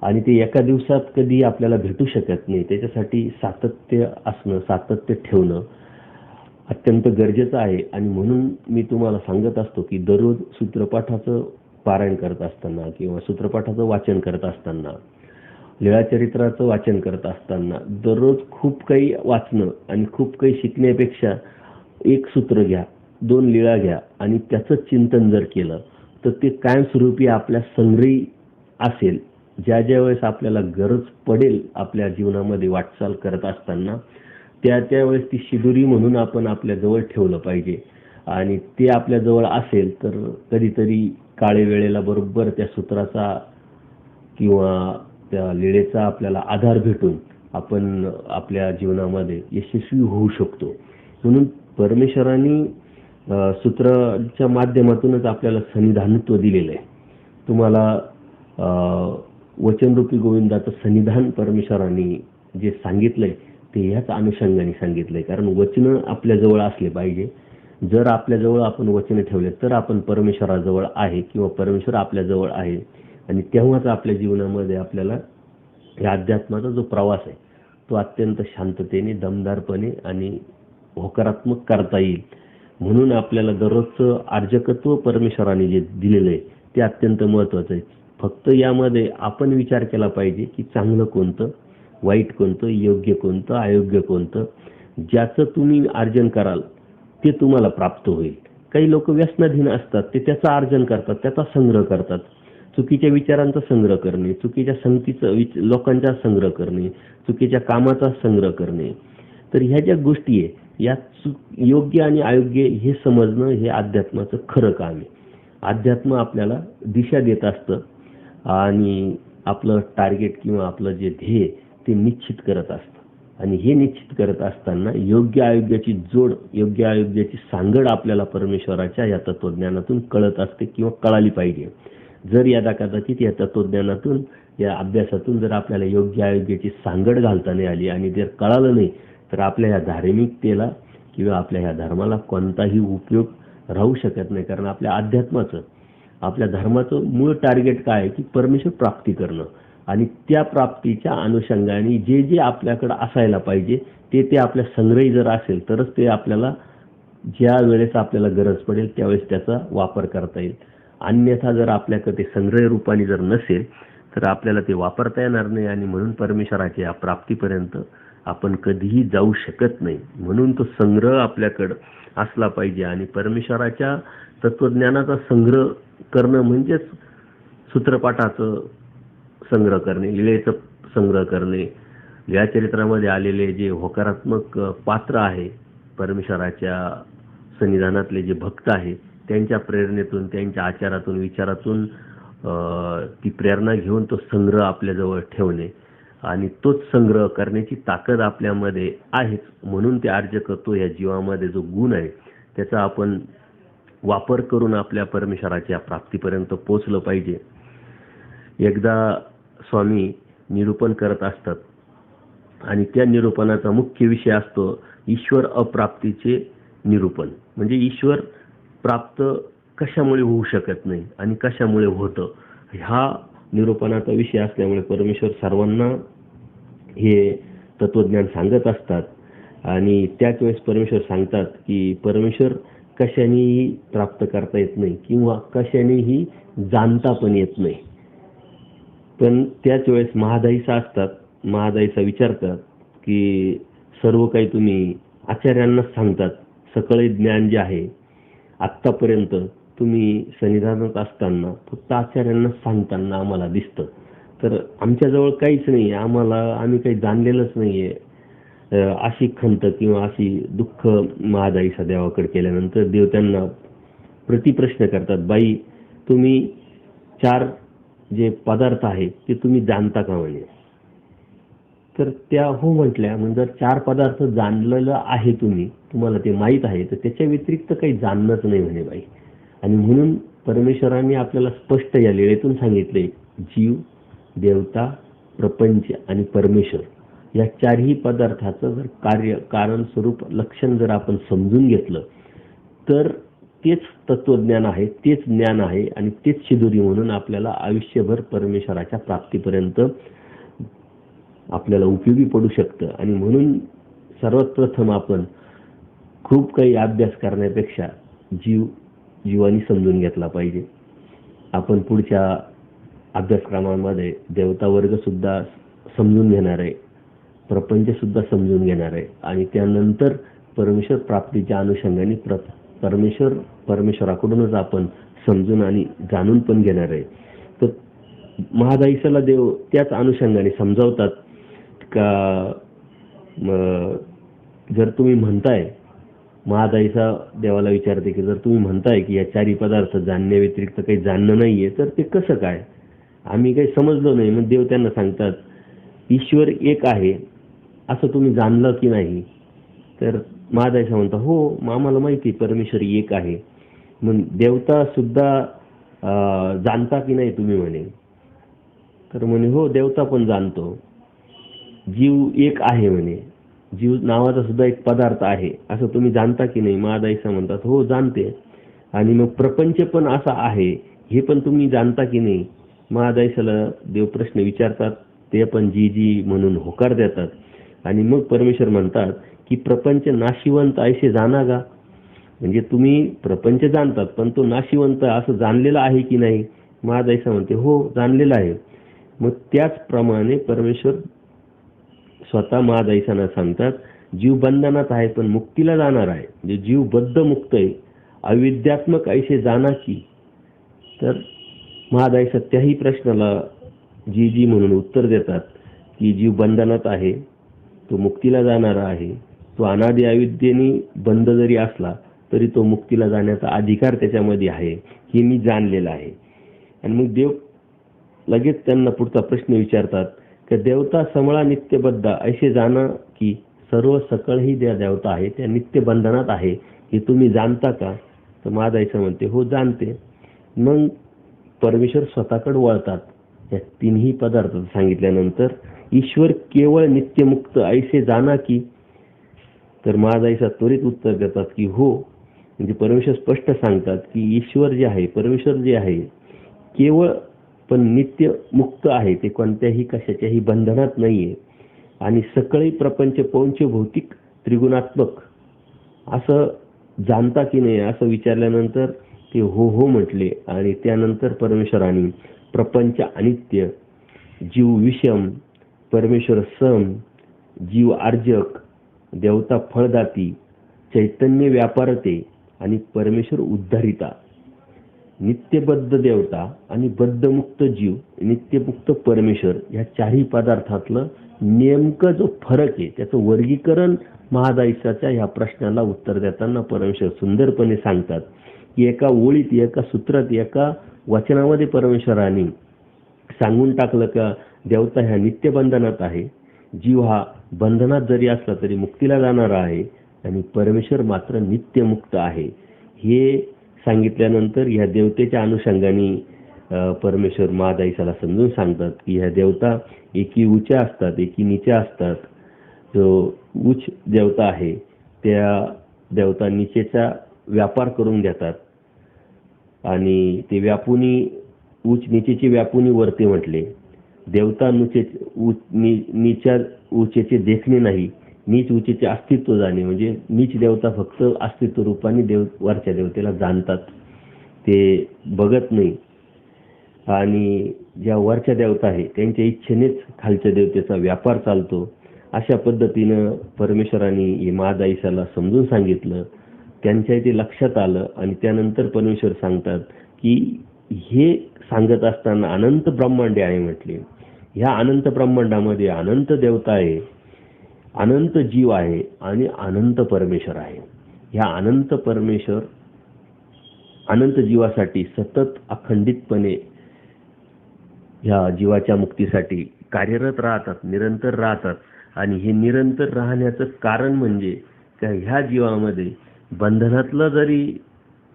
आणि ते एका दिवसात कधी आपल्याला भेटू शकत नाही. त्याच्यासाठी सातत्य असणं, सातत्य ठेवणं अत्यंत गरजेचं आहे. आणि म्हणून मी तुम्हाला सांगत असतो की दररोज सूत्रपाठाचं पारायण करत असताना किंवा सूत्रपाठाचं वाचन करत असताना, लीळाचरित्राचं वाचन करत असताना दररोज खूप काही वाचणं आणि खूप काही शिकण्यापेक्षा एक सूत्र घ्या, 2 लीळा घ्या आणि त्याचं चिंतन जर केलं तर ते कायमस्वरूपी आपल्या संग्रही असेल. ज्या ज्या वेळेस आपल्याला गरज पडेल आपल्या जीवनामध्ये वाटचाल करत असताना त्या त्यावेळेस ती शिदोरी म्हणून आपण आपल्या जवळ ठेवलं पाहिजे. आणि ते आपल्या जवळ असेल तर कधीतरी काळे वेळेला बरोबर त्या सूत्राचा किंवा त्या लीळेचा आपल्याला आधार भेटून आपण आपल्या जीवनामध्ये यशस्वी होऊ शकतो. म्हणून परमेश्वरांनी सूत्राच्या माध्यमातूनच आपल्याला सन्निधानत्व दिलेलं आहे. तुम्हाला वचनरूपी गोविंदाचं सन्निधान परमेश्वरांनी जे सांगितलंय ते ह्याच अनुषंगाने सांगितलंय. कारण वचन आपल्याजवळ असले पाहिजे. जर आपल्याजवळ आपण वचन ठेवले तर आपण परमेश्वराजवळ आहे किंवा परमेश्वर आपल्याजवळ आहे. आणि तेव्हाच आपल्या जीवनामध्ये आपल्याला या अध्यात्माचा जो प्रवास आहे तो अत्यंत शांततेने, दमदारपणे आणि होकारात्मक करता येईल. म्हणून आपल्याला दररोजचं अर्जकत्व परमेश्वराने जे दिलेलं आहे ते अत्यंत महत्त्वाचं आहे. फक्त यामध्ये आपण विचार केला पाहिजे की चांगलं कोणतं, वाईट कोणतं, योग्य कोणतं, अयोग्य कोणतं. ज्याचं तुम्ही अर्जन कराल ते तुम्हाला प्राप्त होईल. काही लोक व्यसनाधीन असतात, ते त्याचं अर्जन करतात, त्याचा संग्रह करतात. चुकीच्या विचारांचा संग्रह करणे, चुकीच्या संगतीचं लोकांचा संग्रह करणे, चुकीच्या कामाचा संग्रह करणे. तर ह्या ज्या गोष्टी आहे या योग्य आणि अयोग्य हे समजणं हे अध्यात्माचं खरं काम आहे. अध्यात्म आपल्याला दिशा देत असतं आणि आपलं टार्गेट किंवा आपलं जे ध्येय ते निश्चित करत असतं. आणि हे निश्चित करत असताना योग्य अयोग्याची जोड, योग्य अयोग्याची सांगड आपल्याला परमेश्वराच्या या तत्वज्ञानातून कळत असते किंवा कळाली पाहिजे. जर यदा कदाचित या तत्वज्ञानातून, या अभ्यासातून जर आपल्याला योग्य अयोग्याची सांगड घालता नाही आली आणि जर कळालं नाही तर आपल्या ह्या धार्मिकतेला किंवा आपल्या ह्या धर्माला कोणताही उपयोग राहू शकत नाही. कारण आपल्या अध्यात्माचं, आपल्या धर्माचं मूळ टार्गेट काय आहे की परमेश्वर प्राप्ती करणं. आणि त्या प्राप्तीच्या अनुषंगाने जे जे आपल्याकडे असायला पाहिजे ते आपल्या संग्रही जर असेल तरच ते आपल्याला ज्या वेळेस आपल्याला गरज पडेल त्यावेळेस त्याचा वापर करता येईल. अन्यथा जर आपल्याकडे ते संग्रह रूपाने जर नसेल तर आपल्याला ते वापरता येणार नाही. आणि म्हणून परमेश्वराच्या या प्राप्तीपर्यंत आपण कधीही जाऊ शकत नाही. म्हणून तो संग्रह आपल्याकडं असला पाहिजे. आणि परमेश्वराच्या तत्वज्ञानाचा संग्रह करणं म्हणजेच सूत्रपाठाचं संग्रह करणे, लीळेचं संग्रह करणे, लीळाचरित्रामध्ये आलेले जे होकारात्मक पात्र आहे, परमेश्वराच्या सन्निधानातले जे भक्त आहेत त्यांच्या प्रेरणेतून, त्यांच्या आचारातून, विचारातून ती प्रेरणा घेऊन तो संग्रह आपल्याजवळ ठेवणे. आणि तोच संग्रह करण्याची ताकद आपल्यामध्ये आहेच. म्हणून ते अर्जकत्व या जीवामध्ये जो गुण आहे त्याचा आपण वापर करून आपल्या परमेश्वराच्या प्राप्तीपर्यंत पोहोचलं पाहिजे. एकदा स्वामी निरूपण करत असतात आणि त्या निरूपणाचा मुख्य विषय असतो ईश्वर अप्राप्तीचे निरूपण. म्हणजे ईश्वर प्राप्त कशामुळे होऊ शकत नाही आणि कशामुळे होतं, हा निरूपणाचा विषय असल्यामुळे परमेश्वर सर्वांना हे तत्वज्ञान सांगत असतात. आणि त्याच वेळेस परमेश्वर सांगतात की परमेश्वर कशानेही प्राप्त करता येत नाही किंवा कशानेही जाणता पण येत नाही. पण त्याच वेळेस महादाईसा असतात, महादाईसा विचारतात की सर्व काही तुम्ही आचार्यांनाच सांगतात, सकळे ज्ञान जे आहे आत्तापर्यंत तुम्ही सन्निधानात असताना फक्त आचार्यांना सांगताना आम्हाला दिसतं, तर आमच्याजवळ काहीच नाही, आम्ही काही जाणलेलंच नाहीये. अशी खंत किंवा अशी दुःख महादाईसा देवाकडे केल्यानंतर देव त्यांना प्रतिप्रश्न करतात, बाई तुम्ही 4 जे पदार्थ आहेत ते तुम्ही जाणता का म्हणे. तर त्या हो म्हटल्या. म्हणजे जर 4 पदार्थ जाणलेलं आहे तुम्हाला ते माहीत आहे तर त्याच्या व्यतिरिक्त काही जाणणंच नाही म्हणे बाई. आणि म्हणून परमेश्वरांनी आपल्याला स्पष्ट या लीळेतून सांगितले, जीव, देवता, प्रपंच आणि परमेश्वर या चारही पदार्थाचं जर कार्य, कारण, स्वरूप, लक्षण जर आपण समजून घेतलं तर तेच तत्वज्ञान आहे, तेच ज्ञान आहे आणि तेच शिदोरी म्हणून आपल्याला आयुष्यभर परमेश्वराच्या प्राप्तीपर्यंत आपल्याला उपयोगी पडू शकतं. आणि म्हणून सर्वात प्रथम आपण खूप काही अभ्यास करण्यापेक्षा जीवानी समजून घेतला पाहिजे. आपण पुढच्या अभ्यासक्रमामध्ये देवता वर्ग सुद्धा समजून घेणार आहे, प्रपंच सुद्धा समजून घेणार आहे आणि त्यानंतर परमेश्वर प्राप्तीच्या अनुषंगाने परमेश्वराकडूनच आपण समजून आणि जाणून पण घेणार आहे. तर महादाईसाला देव त्याच अनुषंगाने समजावतात का जर तुम्ही म्हणताय, महादाईसा देवाला विचारते की जर तुम्ही म्हणताय की या चारी पदार्थ जाणण्या व्यतिरिक्त काही जाणणं नाहीये तर ते कसं काय, आम्ही काही समजलो नाही. मग देव त्यांना सांगतात ईश्वर एक आहे असं तुम्ही जाणलं की नाही. तर महादाईसा म्हणतात हो, आम्हाला माहिती परमेश्वर एक आहे. मग देवता सुद्धा जाणता की नाही तुम्ही म्हणे. तर म्हणे हो, देवता पण जाणतो. जीव एक आहे म्हणे, जीव नावाचा सुद्धा एक पदार्थ आहे असं तुम्ही जाणता की नाही. महादाईसा म्हणतात हो, जाणते. आणि मग प्रपंच पण असा आहे हे पण तुम्ही जाणता की नाही. महादाईसाला देव प्रश्न विचारतात, ते पण जी जी म्हणून होकार देतात. आणि मग परमेश्वर म्हणतात की प्रपंच नाशिवंत ऐसे जाणा का, म्हणजे तुम्ही प्रपंच जाणतात पण तो नाशिवंत असं जाणलेला आहे की नाही. महादाईसा म्हणते हो, जाणलेला आहे. मग त्याचप्रमाणे परमेश्वर स्वतः महादाईसांना सांगतात जीव बंधनात आहे पण मुक्तीला जाणार आहे, म्हणजे जीव बद्ध मुक्त आहे, अविद्यात्मक ऐसे जाणा की. तर महादाईसा त्याही प्रश्नाला जी जी म्हणून उत्तर देतात की जीव बंधनात आहे, तो मुक्तीला जाणारा आहे, तो अनादि अविद्येने बंध जरी असला तरी तो मुक्तीला जाण्याचा अधिकार त्याच्यामध्ये आहे, हे मी जाणलेलं आहे. आणि मग देव लगेच त्यांना पुढचा प्रश्न विचारतात की देवता समळा नित्यबद्ध ऐसे जाणा की, सर्व सकळ ही ज्या देवता आहे त्या नित्य बंधनात आहे हे तुम्ही जाणता का. तर महादाईसा म्हणते हो, जाणते. मग परमेश्वर स्वतःकडे वळतात. या तिन्ही पदार्थ सांगितल्यानंतर ईश्वर केवळ नित्यमुक्त ऐसे जाणा की. तर महादाईसा त्वरित उत्तर देतात की हो, म्हणजे परमेश्वर स्पष्ट सांगतात की ईश्वर जे आहे, परमेश्वर जे आहे केवळ पण नित्य मुक्त आहे, ते कोणत्याही कशाच्याही बंधनात नाहीये. आणि सकळही प्रपंच पौंच भौतिक त्रिगुणात्मक असं जाणता की नाही असं विचारल्यानंतर ते हो हो म्हटले. आणि त्यानंतर परमेश्वराने प्रपंच अनित्य, जीव विषम, परमेश्वर सम, जीव आर्जक, देवता फळदाती, चैतन्य व्यापारते आणि परमेश्वर उद्धारिता, नित्यबद्ध देवता आणि बद्धमुक्त जीव, नित्यमुक्त परमेश्वर, या चारही पदार्थातलं नेमकं जो फरक आहे त्याचं वर्गीकरण महादाईसाच्या ह्या प्रश्नाला उत्तर देताना परमेश्वर सुंदरपणे सांगतात की एका ओळीत, एका सूत्रात, एका वचनामध्ये परमेश्वराने सांगून टाकलं का देवता ह्या नित्य बंधनात आहे, जीव हा बंधनात जरी असला तरी मुक्तीला जाणारा आहे आणि परमेश्वर मात्र नित्यमुक्त आहे. हे सांगितल्यानंतर ह्या देवतेच्या अनुषंगाने परमेश्वर महादाईसाला समजून सांगतात की ह्या देवता एकी उच्च असतात, एकी नीच्या असतात. जो उच्च देवता आहे त्या देवता नीचेचा व्यापार करून घेतात आणि ते व्यापुनी उच्च नीचेची व्यापुनी वरते म्हटले. देवता नीच्या उचेचे देखणे नाही, नीच उचेचे अस्तित्व जाणे. म्हणजे नीच देवता फक्त अस्तित्व रूपाने वरच्या देवतेला जाणतात, ते बघत नाही. आणि ज्या वरच्या देवता आहे त्यांच्या इच्छेनेच खालच्या देवतेचा व्यापार चालतो. अशा पद्धतीनं परमेश्वराने महादाईसाला समजून सांगितलं, त्यांच्या ते लक्षात आलं. आणि त्यानंतर परमेश्वर सांगतात की हे सांगत असताना अनंत ब्रह्मांडे आहे म्हटले. ह्या अनंत ब्रह्मांडामध्ये अनंत देवता आहे, अनंत जीव आहे आणि अनंत परमेश्वर आहे. ह्या अनंत परमेश्वर अनंत जीवासाठी सतत अखंडितपणे ह्या जीवाच्या मुक्तीसाठी कार्यरत राहतात, निरंतर राहतात. आणि हे निरंतर राहण्याचं कारण म्हणजे का ह्या जीवामध्ये बंधनातला जरी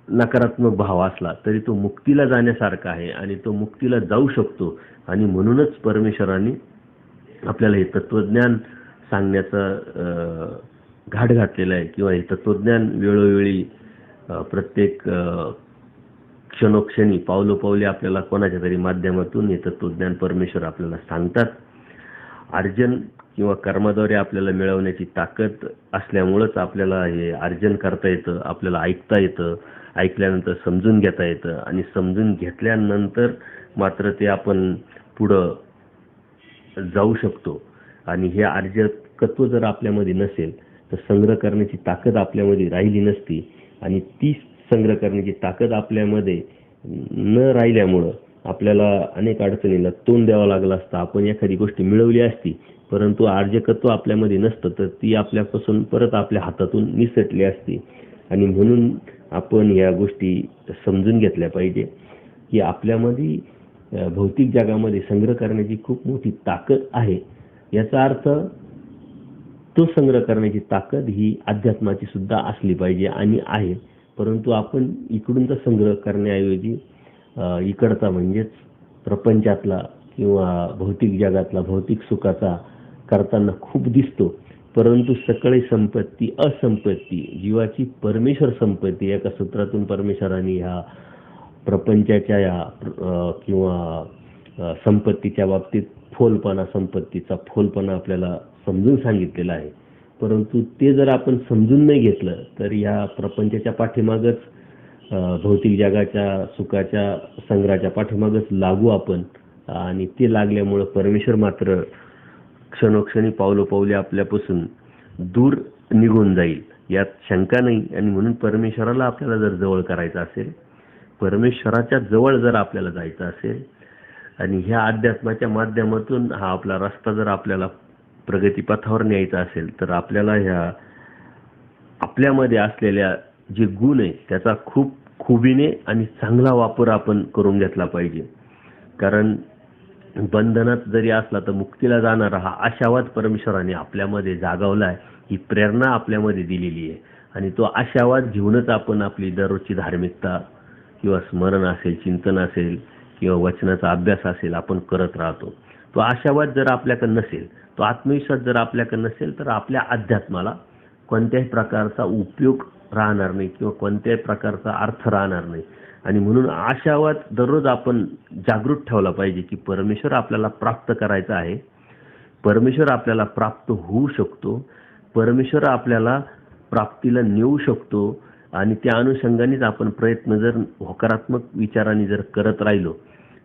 नकारात्मक भाव असला तरी तो मुक्तीला जाण्यासारखा आहे आणि तो मुक्तीला जाऊ शकतो. आणि म्हणूनच परमेश्वराने आपल्याला हे तत्वज्ञान सांगण्याचा घाट घातलेला आहे किंवा हे तत्वज्ञान वेळोवेळी प्रत्येक क्षणोक्षणी पावलोपावली आपल्याला कोणाच्या तरी माध्यमातून हे तत्वज्ञान परमेश्वर आपल्याला सांगतात. अर्जन किंवा कर्माद्वारे आपल्याला मिळवण्याची ताकद असल्यामुळेच आपल्याला हे अर्जन करता येतं, आपल्याला ऐकता येतं, ऐकल्यानंतर समजून घेता येतं आणि समजून घेतल्यानंतर मात्र ते आपण पुढं जाऊ शकतो. आणि हे अर्जकत्व जर आपल्यामध्ये नसेल तर संग्रह करण्याची ताकद आपल्यामध्ये राहिली नसती आणि ती संग्रह करण्याची ताकद आपल्यामध्ये न राहिल्यामुळं आपल्याला अनेक अडचणीला तोंड द्यावं लागलं असतं. आपण एखादी गोष्ट मिळवली असती परंतु अर्जकत्व आपल्यामध्ये नसतं तर ती आपल्यापासून परत आपल्या हातातून निसटली असती. आणि म्हणून आपण या गोष्टी समजून घेतल्या पाहिजे की आपल्यामध्ये भौतिक जगामध्ये संग्रह करण्याची खूप मोठी ताकद आहे. याचा अर्थ तो संग्रह करण्याची ताकद ही अध्यात्माची सुद्धा असली पाहिजे आणि आहे. परंतु आपण इकडूनचा संग्रह करण्याऐवजी इकडचा म्हणजेच प्रपंचातला किंवा भौतिक जगातला भौतिक सुखाचा करताना खूप दिसतो. परंतु सकळी संपत्ती असंपत्ती जीवाची परमेश्वर संपत्ती एका सूत्रातून परमेश्वराने ह्या प्रपंचाच्या या किंवा संपत्तीच्या बाबतीत फोलपणा संपत्तीचा फोलपणा आपल्याला समजून सांगितलेला आहे. परंतु ते जर आपण समजून नाही घेतलं तर या प्रपंचाच्या पाठीमागच भौतिक जगाच्या सुखाच्या संग्रहाच्या पाठीमागच लागू आपण आणि ते लागल्यामुळं परमेश्वर मात्र क्षणोक्षणी पावलोपावली आपल्यापासून दूर निघून जाईल यात शंका नाही. आणि म्हणून परमेश्वराला आपल्याला जर जवळ करायचं असेल, परमेश्वराच्या जवळ जर आपल्याला जायचं असेल आणि ह्या अध्यात्माच्या माध्यमातून हा आपला रस्ता जर आपल्याला प्रगतीपथावर न्यायचा असेल तर आपल्याला ह्या आपल्यामध्ये असलेल्या जे गुण आहे त्याचा खूप खुबीने आणि चांगला वापर आपण करून घेतला पाहिजे. कारण बंधनात जरी असला तर मुक्तीला जाणारा हा आशावाद परमेश्वराने आपल्यामध्ये जागवला आहे, ही प्रेरणा आपल्यामध्ये दिलेली आहे. आणि तो आशावाद घेऊनच आपण आपली दररोजची धार्मिकता किंवा स्मरण असेल, चिंतन असेल किंवा वचनाचा अभ्यास असेल आपण करत राहतो. तो आशावाद जर आपल्याकडे नसेल, तो आत्मविश्वास जर आपल्याकडे नसेल तर आपल्या अध्यात्माला कोणत्याही प्रकारचा उपयोग राहणार नाही किंवा कोणत्याही प्रकारचा अर्थ राहणार नाही. आणि म्हणून आशावाद दररोज आपण जागृत ठेवला पाहिजे की परमेश्वर आपल्याला प्राप्त करायचा आहे, परमेश्वर आपल्याला प्राप्त होऊ शकतो, परमेश्वर आपल्याला प्राप्तीला नेऊ शकतो. आणि त्या अनुषंगानेच आपण प्रयत्न जर होकारात्मक विचारांनी जर करत राहिलो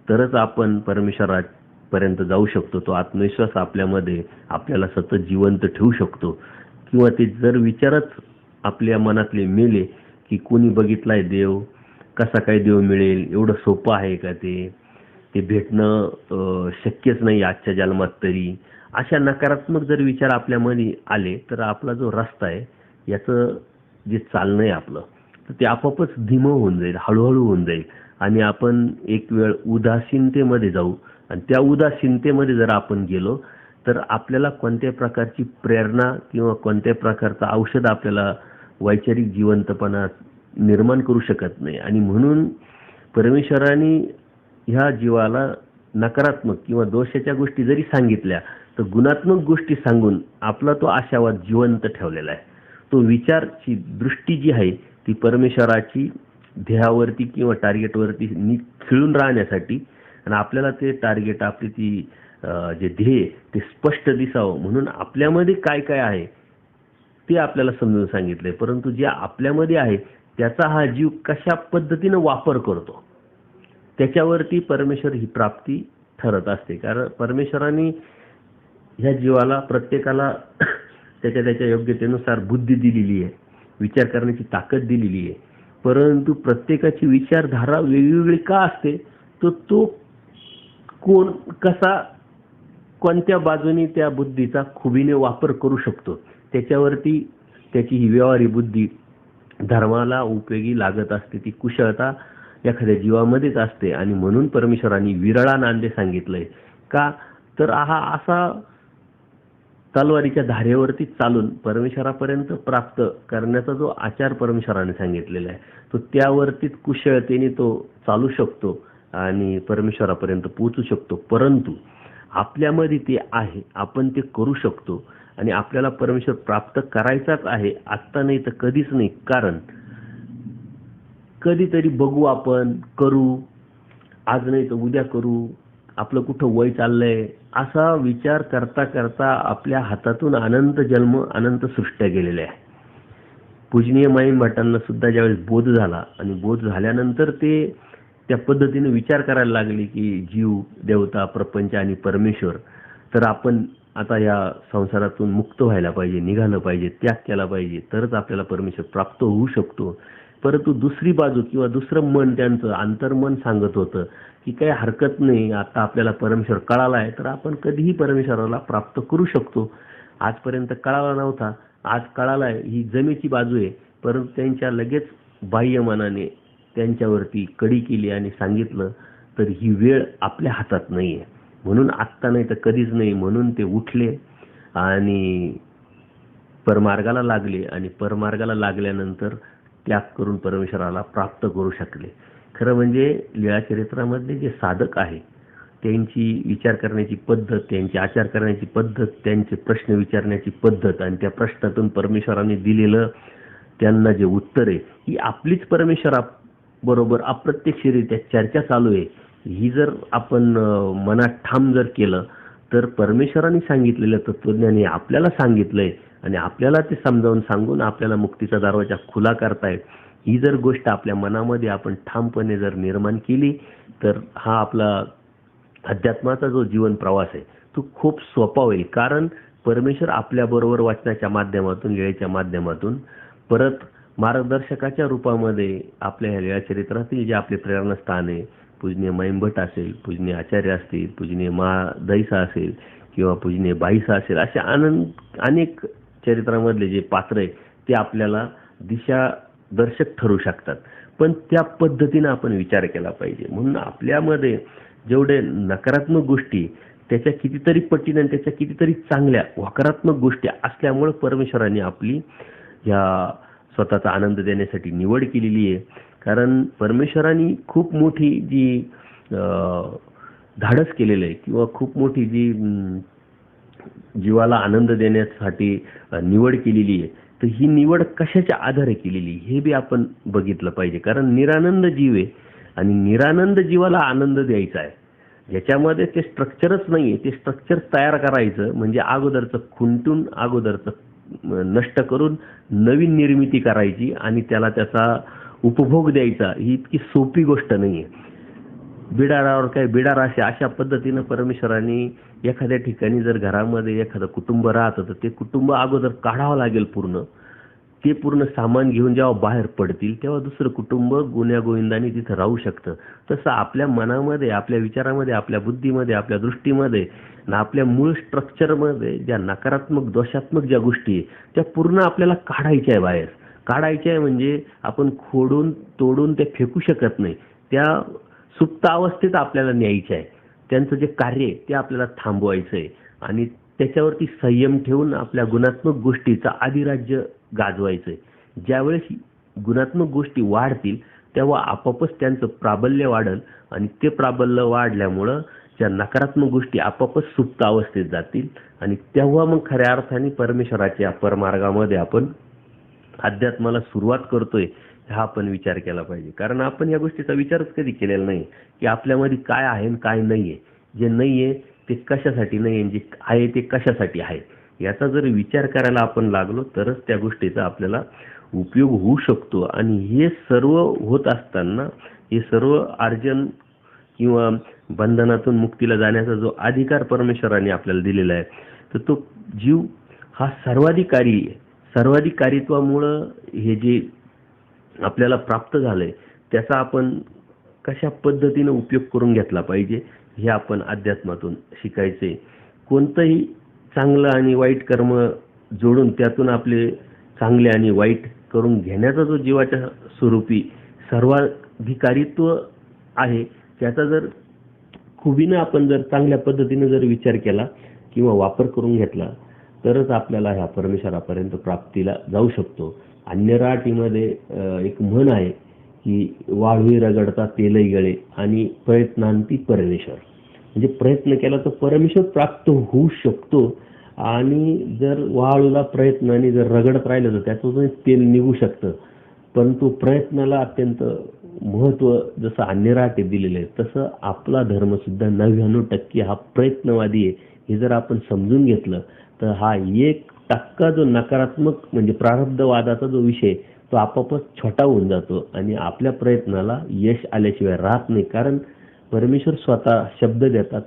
तरच आपण परमेश्वरापर्यंत जाऊ शकतो. तो आत्मविश्वास आपल्यामध्ये आपल्याला सतत जिवंत ठेवू शकतो. किंवा ते जर विचारच आपल्या मनातले मेले की कोणी बघितलाय देव, कसा काय देव मिळेल, एवढं सोपं आहे का, ते भेटणं शक्यच नाही आजच्या जन्मात तरी, अशा नकारात्मक जर विचार आपल्यामध्ये आले तर आपला जो रस्ता आहे याचं जे चालणं आहे आपलं तर ते आपोआपच धीमं होऊन जाईल, हळूहळू होऊन जाईल आणि आपण एक वेळ उदासीनतेमध्ये जाऊ. आणि त्या उदासीनतेमध्ये जर आपण गेलो तर आपल्याला कोणत्याही प्रकारची प्रेरणा किंवा कोणत्याही प्रकारचं औषध आपल्याला वैचारिक जिवंतपणा निर्माण करू शकत नाही. आणि म्हणून परमेश्वराने ह्या जीवाला नकारात्मक किंवा दोषाच्या गोष्टी जरी सांगितल्या तर गुणात्मक गोष्टी सांगून आपला तो आशावाद जिवंत ठेवलेला आहे. तो विचारची दृष्टी जी आहे ती परमेश्वराची ध्येयावरती किंवा टार्गेटवरती खिळून राहण्यासाठी आणि आपल्याला ते टार्गेट आपली ती जे ध्येय ते स्पष्ट दिसावं म्हणून आपल्यामध्ये काय काय आहे ते आपल्याला समजून सांगितलंय. परंतु जे आपल्यामध्ये आहे त्याचा हा जीव कशा पद्धतीनं वापर करतो त्याच्यावरती परमेश्वर ही प्राप्ती ठरत असते. कारण परमेश्वराने ह्या जीवाला प्रत्येकाला त्याच्या त्याच्या योग्यतेनुसार बुद्धी दिलेली आहे, विचार करण्याची ताकद दिलेली आहे. परंतु प्रत्येकाची विचारधारा वेगवेगळी का असते तो कोण कसा कोणत्या बाजूने त्या बुद्धीचा खुबीने वापर करू शकतो त्याच्यावरती त्याची ही व्यवहारी बुद्धी धर्माला उपयोगी लागत असते. ती कुशलता एखाद्या जीवामध्येच असते. आणि म्हणून परमेश्वरांनी विरळा नांदे सांगितलंय का तर हा असा तलवारीच्या धारेवरती चालून परमेश्वरापर्यंत प्राप्त करण्याचा जो आचार परमेश्वराने सांगितलेला आहे तो त्यावरतीच कुशलतेने तो चालू शकतो आणि परमेश्वरापर्यंत पोहोचू शकतो. परंतु आपल्यामध्ये ते आहे, आपण ते करू शकतो आणि आपल्याला परमेश्वर प्राप्त करायचाच आहे, आत्ता नाही तर कधीच नाही. कारण कधीतरी बघू, आपण करू, आज नाही तर उद्या करू, आपलं कुठं वय चाललंय, असा विचार करता करता आपल्या हातातून अनंत जन्म, अनंत सृष्ट्या गेलेल्या आहे. पूजनीय माईन भटांना सुद्धा ज्यावेळेस बोध झाला आणि बोध झाल्यानंतर ते त्या पद्धतीने विचार करायला लागले की जीव, देवता, प्रपंच आणि परमेश्वर, तर आपण आता या संसारातून मुक्त व्हायला पाहिजे, निघालं पाहिजे, त्याग केला पाहिजे, तरच आपल्याला परमेश्वर प्राप्त होऊ शकतो. परंतु दुसरी बाजू किंवा दुसरं मन, त्यांचं अंतर्मन सांगत होतं की काही हरकत नाही, आता आपल्याला परमेश्वर कळाला आहे तर आपण कधीही परमेश्वराला प्राप्त करू शकतो. आजपर्यंत कळाला नव्हता, आज कळाला आहे, ही जमेची बाजू आहे. परंतु त्यांच्या लगेच बाह्य मनाने त्यांच्यावरती कडी केली आणि सांगितलं, तर ही वेळ आपल्या हातात नाही आहे, म्हणून आत्ता नाही तर कधीच नाही. म्हणून ते उठले आणि परमार्गाला लागले आणि परमार्गाला लागल्यानंतर त्याग करून परमेश्वराला प्राप्त करू शकले. खरं म्हणजे लीळाचरित्रामधले जे साधक आहे त्यांची विचार करण्याची पद्धत, त्यांची आचार करण्याची पद्धत, त्यांचे प्रश्न विचारण्याची पद्धत आणि त्या प्रश्नातून परमेश्वराने दिलेलं त्यांना जे उत्तर आहे, ही आपलीच परमेश्वराबरोबर अप्रत्यक्षरित्या चर्चा चालू आहे. ही जर आपण मनात ठाम जर केलं तर परमेश्वराने सांगितलेलं तत्वज्ञान हे आपल्याला सांगितलंय आणि आपल्याला ते समजावून सांगून आपल्याला मुक्तीचा दरवाजा खुला करतायत. ही जर गोष्ट आपल्या मनामध्ये आपण ठामपणे जर निर्माण केली तर हा आपला अध्यात्माचा जो जीवन प्रवास आहे तो खूप सोपा होईल. कारण परमेश्वर आपल्याबरोबर वाचनाच्या माध्यमातून, लीळेच्या माध्यमातून, परत मार्गदर्शकाच्या रूपामध्ये आपल्या ह्या लीळाचरित्रातील जे आपले प्रेरणास्थान आहे, पूजनीय माईंभट असेल, पूजनीय आचार्य असतील, पूजनीय मा दैसा असेल किंवा पूजनीय बाईसा असेल, असे अनेक चरित्रामधले जे पात्र आहे ते आपल्याला दिशादर्शक ठरू शकतात. पण त्या पद्धतीने आपण विचार केला पाहिजे. म्हणून आपल्यामध्ये जेवढे नकारात्मक गोष्टी त्याच्या कितीतरी पटीने आणि त्याच्या कितीतरी चांगल्या होकारात्मक गोष्टी असल्यामुळे परमेश्वराने आपली या स्वतःचा आनंद देण्यासाठी निवड केलेली आहे. कारण परमेश्वराने खूप मोठी जी धाडस केलेलं आहे किंवा खूप मोठी जी जीवाला आनंद देण्यासाठी निवड केलेली आहे, तर ही निवड कशाच्या आधारे केलेली हे बी आपण बघितलं पाहिजे. कारण निरानंद जीव आहे आणि निरानंद जीवाला आनंद द्यायचा आहे. ज्याच्यामध्ये ते स्ट्रक्चरच नाही आहे, ते स्ट्रक्चर तयार करायचं म्हणजे अगोदरचं खुंटून, अगोदरचं नष्ट करून नवीन निर्मिती करायची आणि त्याला त्याचा उपभोग द्यायचा, ही इतकी सोपी गोष्ट नाही आहे. बिडारावर काय बिडार अशा पद्धतीनं परमेश्वराने एखाद्या ठिकाणी जर घरामध्ये एखादं कुटुंब राहतं तर ते कुटुंब अगोदर काढावं लागेल पूर्ण. ते पूर्ण सामान घेऊन जेव्हा बाहेर पडतील तेव्हा दुसरं कुटुंब गुण्यागोविंदाने तिथं राहू शकतं. तसं आपल्या मनामध्ये, आपल्या विचारामध्ये, आपल्या बुद्धीमध्ये, आपल्या दृष्टीमध्ये ना आपल्या मूळ स्ट्रक्चरमध्ये ज्या नकारात्मक, दोषात्मक ज्या गोष्टी आहे त्या पूर्ण आपल्याला काढायच्या आहे बाहेर. काढायच्या आहे म्हणजे आपण खोडून तोडून ते फेकू शकत नाही. त्या सुप्त अवस्थेत आपल्याला न्यायचं आहे. त्यांचं जे कार्य आहे ते आपल्याला थांबवायचं आहे आणि त्याच्यावरती संयम ठेवून आपल्या गुणात्मक गोष्टीचं अधिराज्य गाजवायचं आहे. ज्यावेळेस गुणात्मक गोष्टी वाढतील तेव्हा आपोआपच त्यांचं प्राबल्य वाढेल आणि ते प्राबल्य वाढल्यामुळं त्या नकारात्मक गोष्टी आपोआपच सुप्त अवस्थेत जातील आणि तेव्हा मग खऱ्या अर्थाने परमेश्वराच्या परमार्गामध्ये आपण अध्यात्माला सुरुवात करतोय हा आपण विचार केला पाहिजे. कारण आपण या गोष्टीचा विचारच कधी केलेला नाही की आपल्यामध्ये काय आहे आणि काय नाही आहे. जे नाही आहे ते कशासाठी नाही आहे, जे आहे ते कशासाठी आहे, याचा जर विचार करायला आपण लागलो तरच त्या गोष्टीचा आपल्याला उपयोग होऊ शकतो. आणि हे सर्व होत असताना हे सर्व अर्जन किंवा बंधनातून मुक्तीला जाण्याचा जो अधिकार परमेश्वराने आपल्याला दिलेला आहे तर तो जीव हा सर्वाधिकारी आहे. सर्वाधिकारीत्वामुळं हे जे आपल्याला प्राप्त झालंय त्याचा आपण कशा पद्धतीने उपयोग करून घेतला पाहिजे हे आपण अध्यात्मातून शिकायचे. कोणतंही चांगलं आणि वाईट कर्म जोडून त्यातून आपले चांगले आणि वाईट करून घेण्याचा जो जीवाच्या स्वरूपी सर्वाधिकारीत्व आहे त्याचा जर खुबीनं आपण जर चांगल्या पद्धतीने जर विचार केला किंवा वापर करून घेतला तरच आपल्याला ह्या परमेश्वरापर्यंत प्राप्तीला जाऊ शकतो. अन्यराटीमध्ये एक म्हण आहे की वाळवी रगडता तेलही गळे आणि प्रयत्नांती परमेश्वर. म्हणजे प्रयत्न केला तर परमेश्वर प्राप्त होऊ शकतो आणि जर वाळूला प्रयत्नाने जर रगडत राहिलं तर त्यातून तेल निघू शकतं. परंतु प्रयत्नाला अत्यंत महत्त्व जसं अन्यराटे दिलेलं आहे, तसं आपला धर्म सुद्धा 99% हा प्रयत्नवादी आहे. हे जर आपण समजून घेतलं तर हा 1% जो नकारात्मक म्हणजे प्रारब्धवादाचा जो विषय तो आपोआपच छोटा होऊन जातो आणि आपल्या प्रयत्नाला यश आल्याशिवाय राहत नाही. कारण परमेश्वर स्वतः शब्द देतात,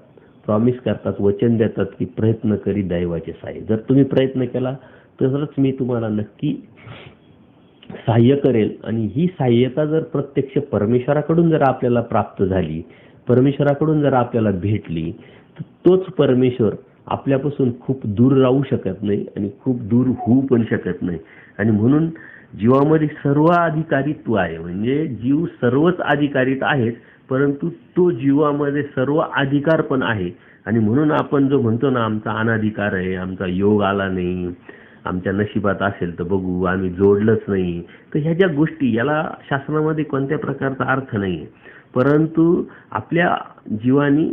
प्रॉमिस करतात, वचन देतात की प्रयत्न करी दैवाचे सहाय्य. जर तुम्ही प्रयत्न केला तरच मी तुम्हाला नक्की सहाय्य करेल. आणि ही सहाय्यता जर प्रत्यक्ष परमेश्वराकडून जर आपल्याला प्राप्त झाली, परमेश्वराकडून जर आपल्याला भेटली, तर तोच परमेश्वर आपल्यापासून खूप दूर राहू शकत नाही आणि खूप दूर होऊ पण शकत नाही. आणि म्हणून जीवामध्ये सर्व अधिकारीत्व आहे. म्हणजे जीव सर्वच अधिकारीत आहेत, परंतु तो जीवामध्ये सर्व अधिकार पण आहे. आणि म्हणून आपण जो म्हणतो ना, आमचा अनाधिकार आहे, आमचा योग आला नाही, आमच्या नशिबात असेल तर बघू, आम्ही जोडलंच नाही, तर ह्या ज्या गोष्टी याला शास्त्रामध्ये कोणत्या प्रकारचा अर्थ नाही. परंतु आपल्या जीवानी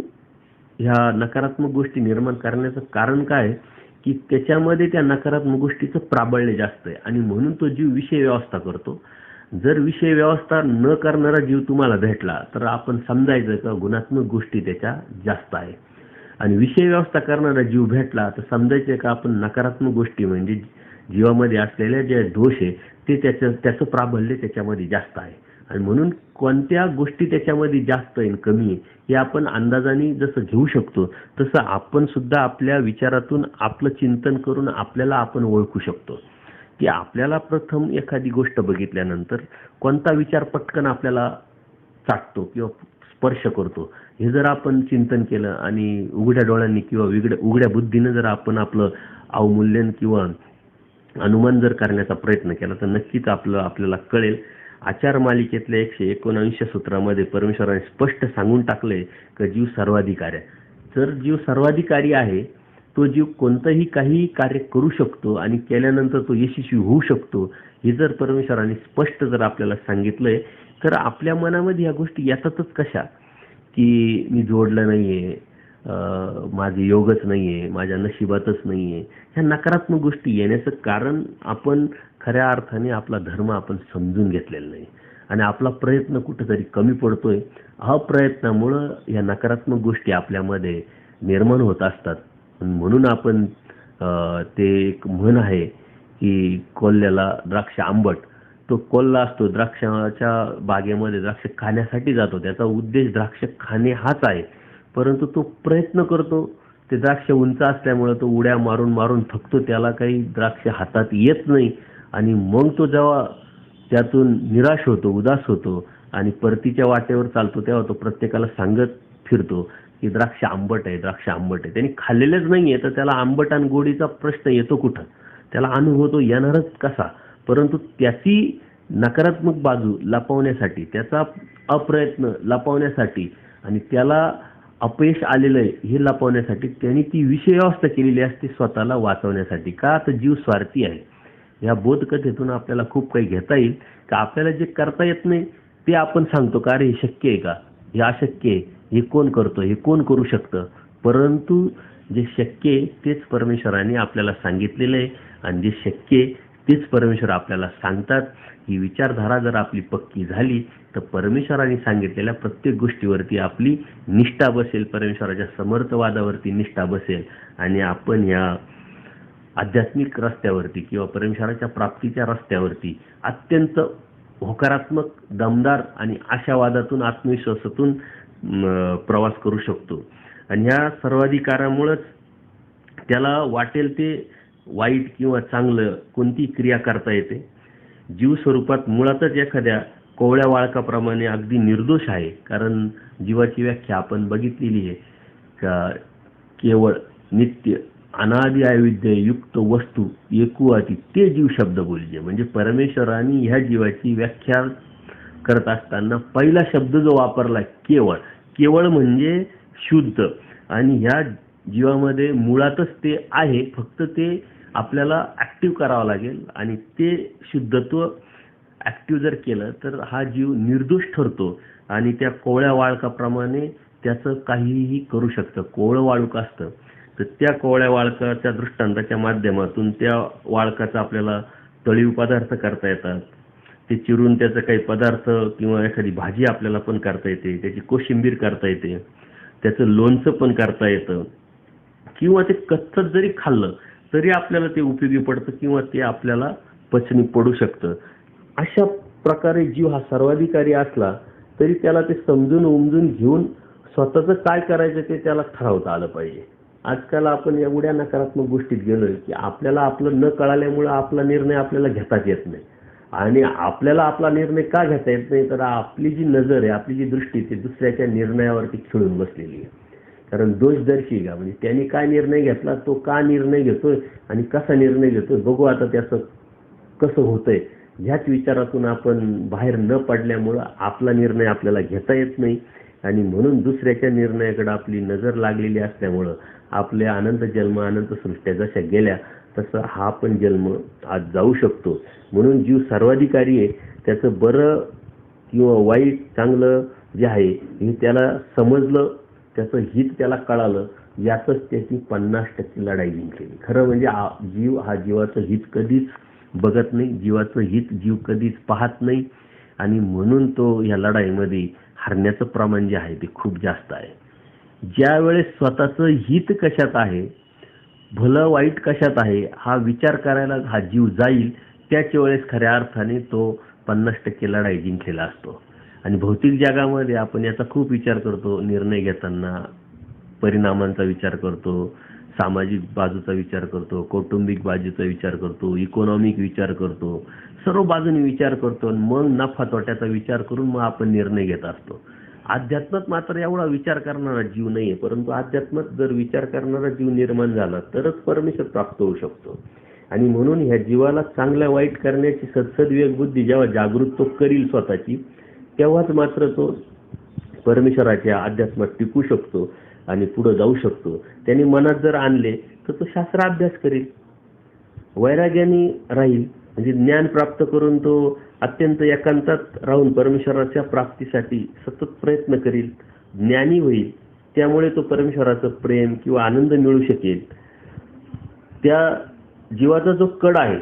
ह्या नकारात्मक गोष्टी निर्माण करण्याचं कारण काय, की त्याच्यामध्ये त्या नकारात्मक गोष्टीचं प्राबल्य जास्त आहे आणि म्हणून तो जीव विषय व्यवस्था करतो. जर विषय व्यवस्था न करणारा जीव तुम्हाला भेटला तर आपण समजायचं का गुणात्मक गोष्टी त्याच्या जास्त आहे. आणि विषय व्यवस्था करणारा जीव भेटला तर समजायचं का आपण नकारात्मक गोष्टी म्हणजे जीवामध्ये असलेल्या जे दोष आहे ते त्याचं प्राबल्य त्याच्यामध्ये जास्त आहे. आणि म्हणून कोणत्या गोष्टी त्याच्यामध्ये जास्त आहे कमी आहे हे आपण अंदाजाने जसं घेऊ शकतो, तसं आपण सुद्धा आपल्या विचारातून आपलं चिंतन करून आपल्याला आपण ओळखू शकतो. की आपल्याला प्रथम एखादी गोष्ट बघितल्यानंतर कोणता विचार पटकन आपल्याला चाटतो किंवा स्पर्श करतो, हे जर आपण चिंतन केलं आणि उघड्या डोळ्यांनी किंवा उघड्या बुद्धीनं जर आपण आपलं अवमूल्यन किंवा अनुमान जर करण्याचा प्रयत्न केला तर नक्कीच आपल्याला कळेल. आचार मालिकेतल्या 119 सूत्रामध्ये परमेश्वराने स्पष्ट सांगून टाकले की जीव सर्वाधिकारी आहे. जर जीव सर्वाधिकारी आहे, तो जीव कोणतंही काही कार्य करू शकतो आणि केल्यानंतर तो यशस्वी होऊ शकतो. हे जर परमेश्वराने स्पष्ट जर आपल्याला सांगितलंय तर आपल्या मनामध्ये या गोष्टी येतातच कशा, की मी जोडलं नाहीये, माझे योगच नाहीये, माझ्या नशिबातच नाहीये. ह्या नकारात्मक गोष्टी येण्याचं कारण आपण खऱ्या अर्थाने आपला धर्म आपण समजून घेतलेला नाही आणि आपला प्रयत्न कुठेतरी कमी पडतोय. अप्रयत्नामुळं या नकारात्मक गोष्टी आपल्यामध्ये निर्माण होत असतात. म्हणून आपण ते एक म्हण आहे की कोल्ह्याला द्राक्ष आंबट. तो कोल्हा असतो द्राक्षाच्या बागेमध्ये द्राक्ष खाण्यासाठी जातो, त्याचा उद्देश द्राक्ष खाणे हाच आहे, परंतु तो प्रयत्न करतो. ते द्राक्ष उंच असल्यामुळे तो उड्या मारून मारून थकतो, त्याला काही द्राक्ष हातात येत नाही आणि मग तो जेव्हा त्यातून निराश होतो, उदास होतो आणि परतीच्या वाटेवर चालतो, तेव्हा तो प्रत्येकाला सांगत फिरतो की द्राक्ष आंबट आहे, द्राक्ष आंबट आहे. त्यांनी खाल्लेलेच नाहीये तर त्याला आंबट आणि गोडीचा प्रश्न येतो कुठं, त्याला अनुभव तो येणारच कसा. परंतु त्याची नकारात्मक बाजू लपवण्यासाठी, त्याचा अप्रयत्न लपवण्यासाठी आणि त्याला अपयश आलेलं आहे हे लपवण्यासाठी त्यांनी ती विषय व्यवस्था केलेली असते स्वतःला वाचवण्यासाठी. का तर जीव स्वार्थी आहे. या बोधकथेतून आपल्याला खूप काही घेता येईल. का आपल्याला जे करता येत नाही ते आपण सांगतो का अरे हे शक्य आहे का, हे अशक्य आहे, हे कोण करतो, हे कोण करू शकतं. परंतु जे शक्य आहे तेच परमेश्वराने आपल्याला सांगितलेलं आहे आणि जे शक्य आहे तेच परमेश्वर आपल्याला सांगतात. ही विचारधारा जर आपली पक्की झाली तर परमेश्वराने सांगितलेल्या प्रत्येक गोष्टीवरती आपली निष्ठा बसेल, परमेश्वराच्या समर्थवादावरती निष्ठा बसेल आणि आपण या आध्यात्मिक रस्त्यावरती किंवा परमेश्वराच्या प्राप्तीच्या रस्त्यावरती अत्यंत होकारात्मक, दमदार आणि आशावादातून, आत्मविश्वासातून प्रवास करू शकतो. आणि ह्या सर्वाधिकारामुळेच त्याला वाटेल ते वाईट किंवा चांगलं कोणती क्रिया करता येते. जीव स्वरूपात मुळातच एखाद्या कोवळ्या वाळकाप्रमाणे अगदी निर्दोष आहे. कारण जीवाची व्याख्या आपण बघितलेली आहे का केवळ नित्य अनादि अविद्य युक्त वस्तू एकूआती ते जीव शब्द बोलजे. म्हणजे परमेश्वराने ह्या जीवाची व्याख्या करत असताना पहिला शब्द जो वापरला केवळ. केवळ म्हणजे शुद्ध. आणि ह्या जीवामध्ये मुळातच ते आहे, फक्त ते आपल्याला ऍक्टिव्ह करावं लागेल आणि ते शुद्धत्व ऍक्टिव्ह जर केलं तर हा जीव निर्दोष ठरतो आणि त्या कोवळ्या वाळकाप्रमाणे त्याचं काहीही करू शकतं. कोवळं वाळूक असतं तर त्या कोवळ्या वाळकाच्या दृष्टांताच्या माध्यमातून त्या वाळकाचा आपल्याला तळीव पदार्थ करता येतात. ते चिरून त्याचं काही पदार्थ किंवा एखादी भाजी आपल्याला पण करता येते, त्याची कोशिंबीर करता येते, त्याचं लोणचं पण करता येतं, किंवा ते कच्चच जरी खाल्लं तरी आपल्याला ते उपयोगी पडतं किंवा ते आपल्याला पचनी पडू शकतं. अशा प्रकारे जीव हा सर्वाधिकारी असला तरी त्याला ते समजून उमजून घेऊन स्वतःचं काय करायचं ते त्याला ठरवता आलं पाहिजे. आजकाल आपण एवढ्या नकारात्मक गोष्टीत गेलोय की आपल्याला आपलं न कळाल्यामुळं आपला निर्णय आपल्याला घेताच येत नाही. आणि आपल्याला आपला निर्णय का घेता येत नाही, तर आपली जी नजर आहे, आपली जी दृष्टी ती दुसऱ्याच्या निर्णयावरती खिळून बसलेली आहे. कारण दोषदर्शी का, म्हणजे त्यांनी काय निर्णय घेतला, तो का निर्णय घेतोय आणि कसा निर्णय घेतोय, बघू आता त्याचं कसं होतंय, ह्याच विचारातून आपण बाहेर न पडल्यामुळं आपला निर्णय आपल्याला घेता येत नाही. आणि म्हणून दुसऱ्याच्या निर्णयाकडे आपली नजर लागलेली असल्यामुळं आपले अनंत जन्म अनंत सृष्ट्या जशा गेल्या तसं हा पण जन्म आज जाऊ शकतो. म्हणून जीव सर्वाधिकारी आहे. त्याचं बरं किंवा वाईट चांगलं जे आहे हे त्याला समजलं, त्याचं हित त्याला कळालं, यातच त्याची 50% लढाई जिंकलेली. खरं म्हणजे जीव हा जीवाचं हित कधीच बघत नाही, जीवाचं हित जीव कधीच पाहत नाही. आणि म्हणून तो या लढाईमध्ये हरण्याचं प्रमाण जे आहे ते खूप जास्त आहे. ज्या वेळेस स्वतःचं हित कशात आहे, भलं वाईट कशात आहे हा विचार करायला हा जीव जाईल, त्याच वेळेस खऱ्या अर्थाने तो 50% लढाई जिंकलेला असतो. आणि भौतिक जगामध्ये आपण याचा खूप विचार करतो. निर्णय घेताना परिणामांचा विचार करतो, सामाजिक बाजूचा विचार करतो, कौटुंबिक बाजूचा विचार करतो, इकॉनॉमिक विचार करतो, सर्व बाजूने विचार करतो. मग नफा तोट्याचा विचार करून मग आपण निर्णय घेत असतो. अध्यात्मात मात्र एवढा विचार करणारा जीव नाहीये. परंतु अध्यात्मात जर विचार करणारा जीव निर्माण झाला तरच परमेश्वर प्राप्त होऊ शकतो. आणि म्हणून ह्या जीवाला चांगल्या वाईट करण्याची सद्सद्विवेक बुद्धी जेव्हा जागृत तो करील स्वतःची, तेव्हाच मात्र तो परमेश्वराच्या अध्यात्मात टिकू शकतो आणि पुढे जाऊ शकतो. त्यांनी मनात जर आणले तर तो शास्त्राभ्यास करेल, वैराग्याने राहील, म्हणजे ज्ञान प्राप्त करून तो अत्यंत एकांतात राहून परमेश्वराच्या प्राप्तीसाठी सतत प्रयत्न करील, ज्ञानी होईल. त्यामुळे तो परमेश्वराचं प्रेम किंवा आनंद मिळू शकेल. त्या जीवाचा जो कड आहे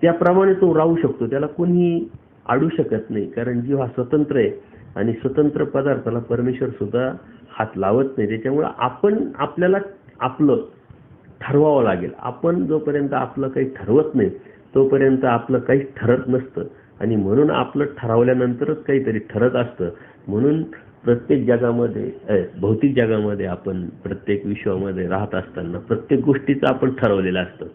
त्याप्रमाणे तो राहू शकतो, त्याला कोणी अडू शकत नाही. कारण जीव हा स्वतंत्र आहे आणि स्वतंत्र पदार्थाला परमेश्वर सुद्धा हात लावत नाही. त्याच्यामुळे आपल्याला आपलं ठरवावं लागेल. आपण जोपर्यंत आपलं काही ठरवत नाही तोपर्यंत आपलं काही ठरत नसतं. आणि म्हणून आपलं ठरवल्यानंतरच काहीतरी ठरत असतं. म्हणून प्रत्येक जगामध्ये भौतिक जगामध्ये आपण प्रत्येक विश्वामध्ये राहत असताना प्रत्येक गोष्टीचं आपण ठरवलेलं असतं.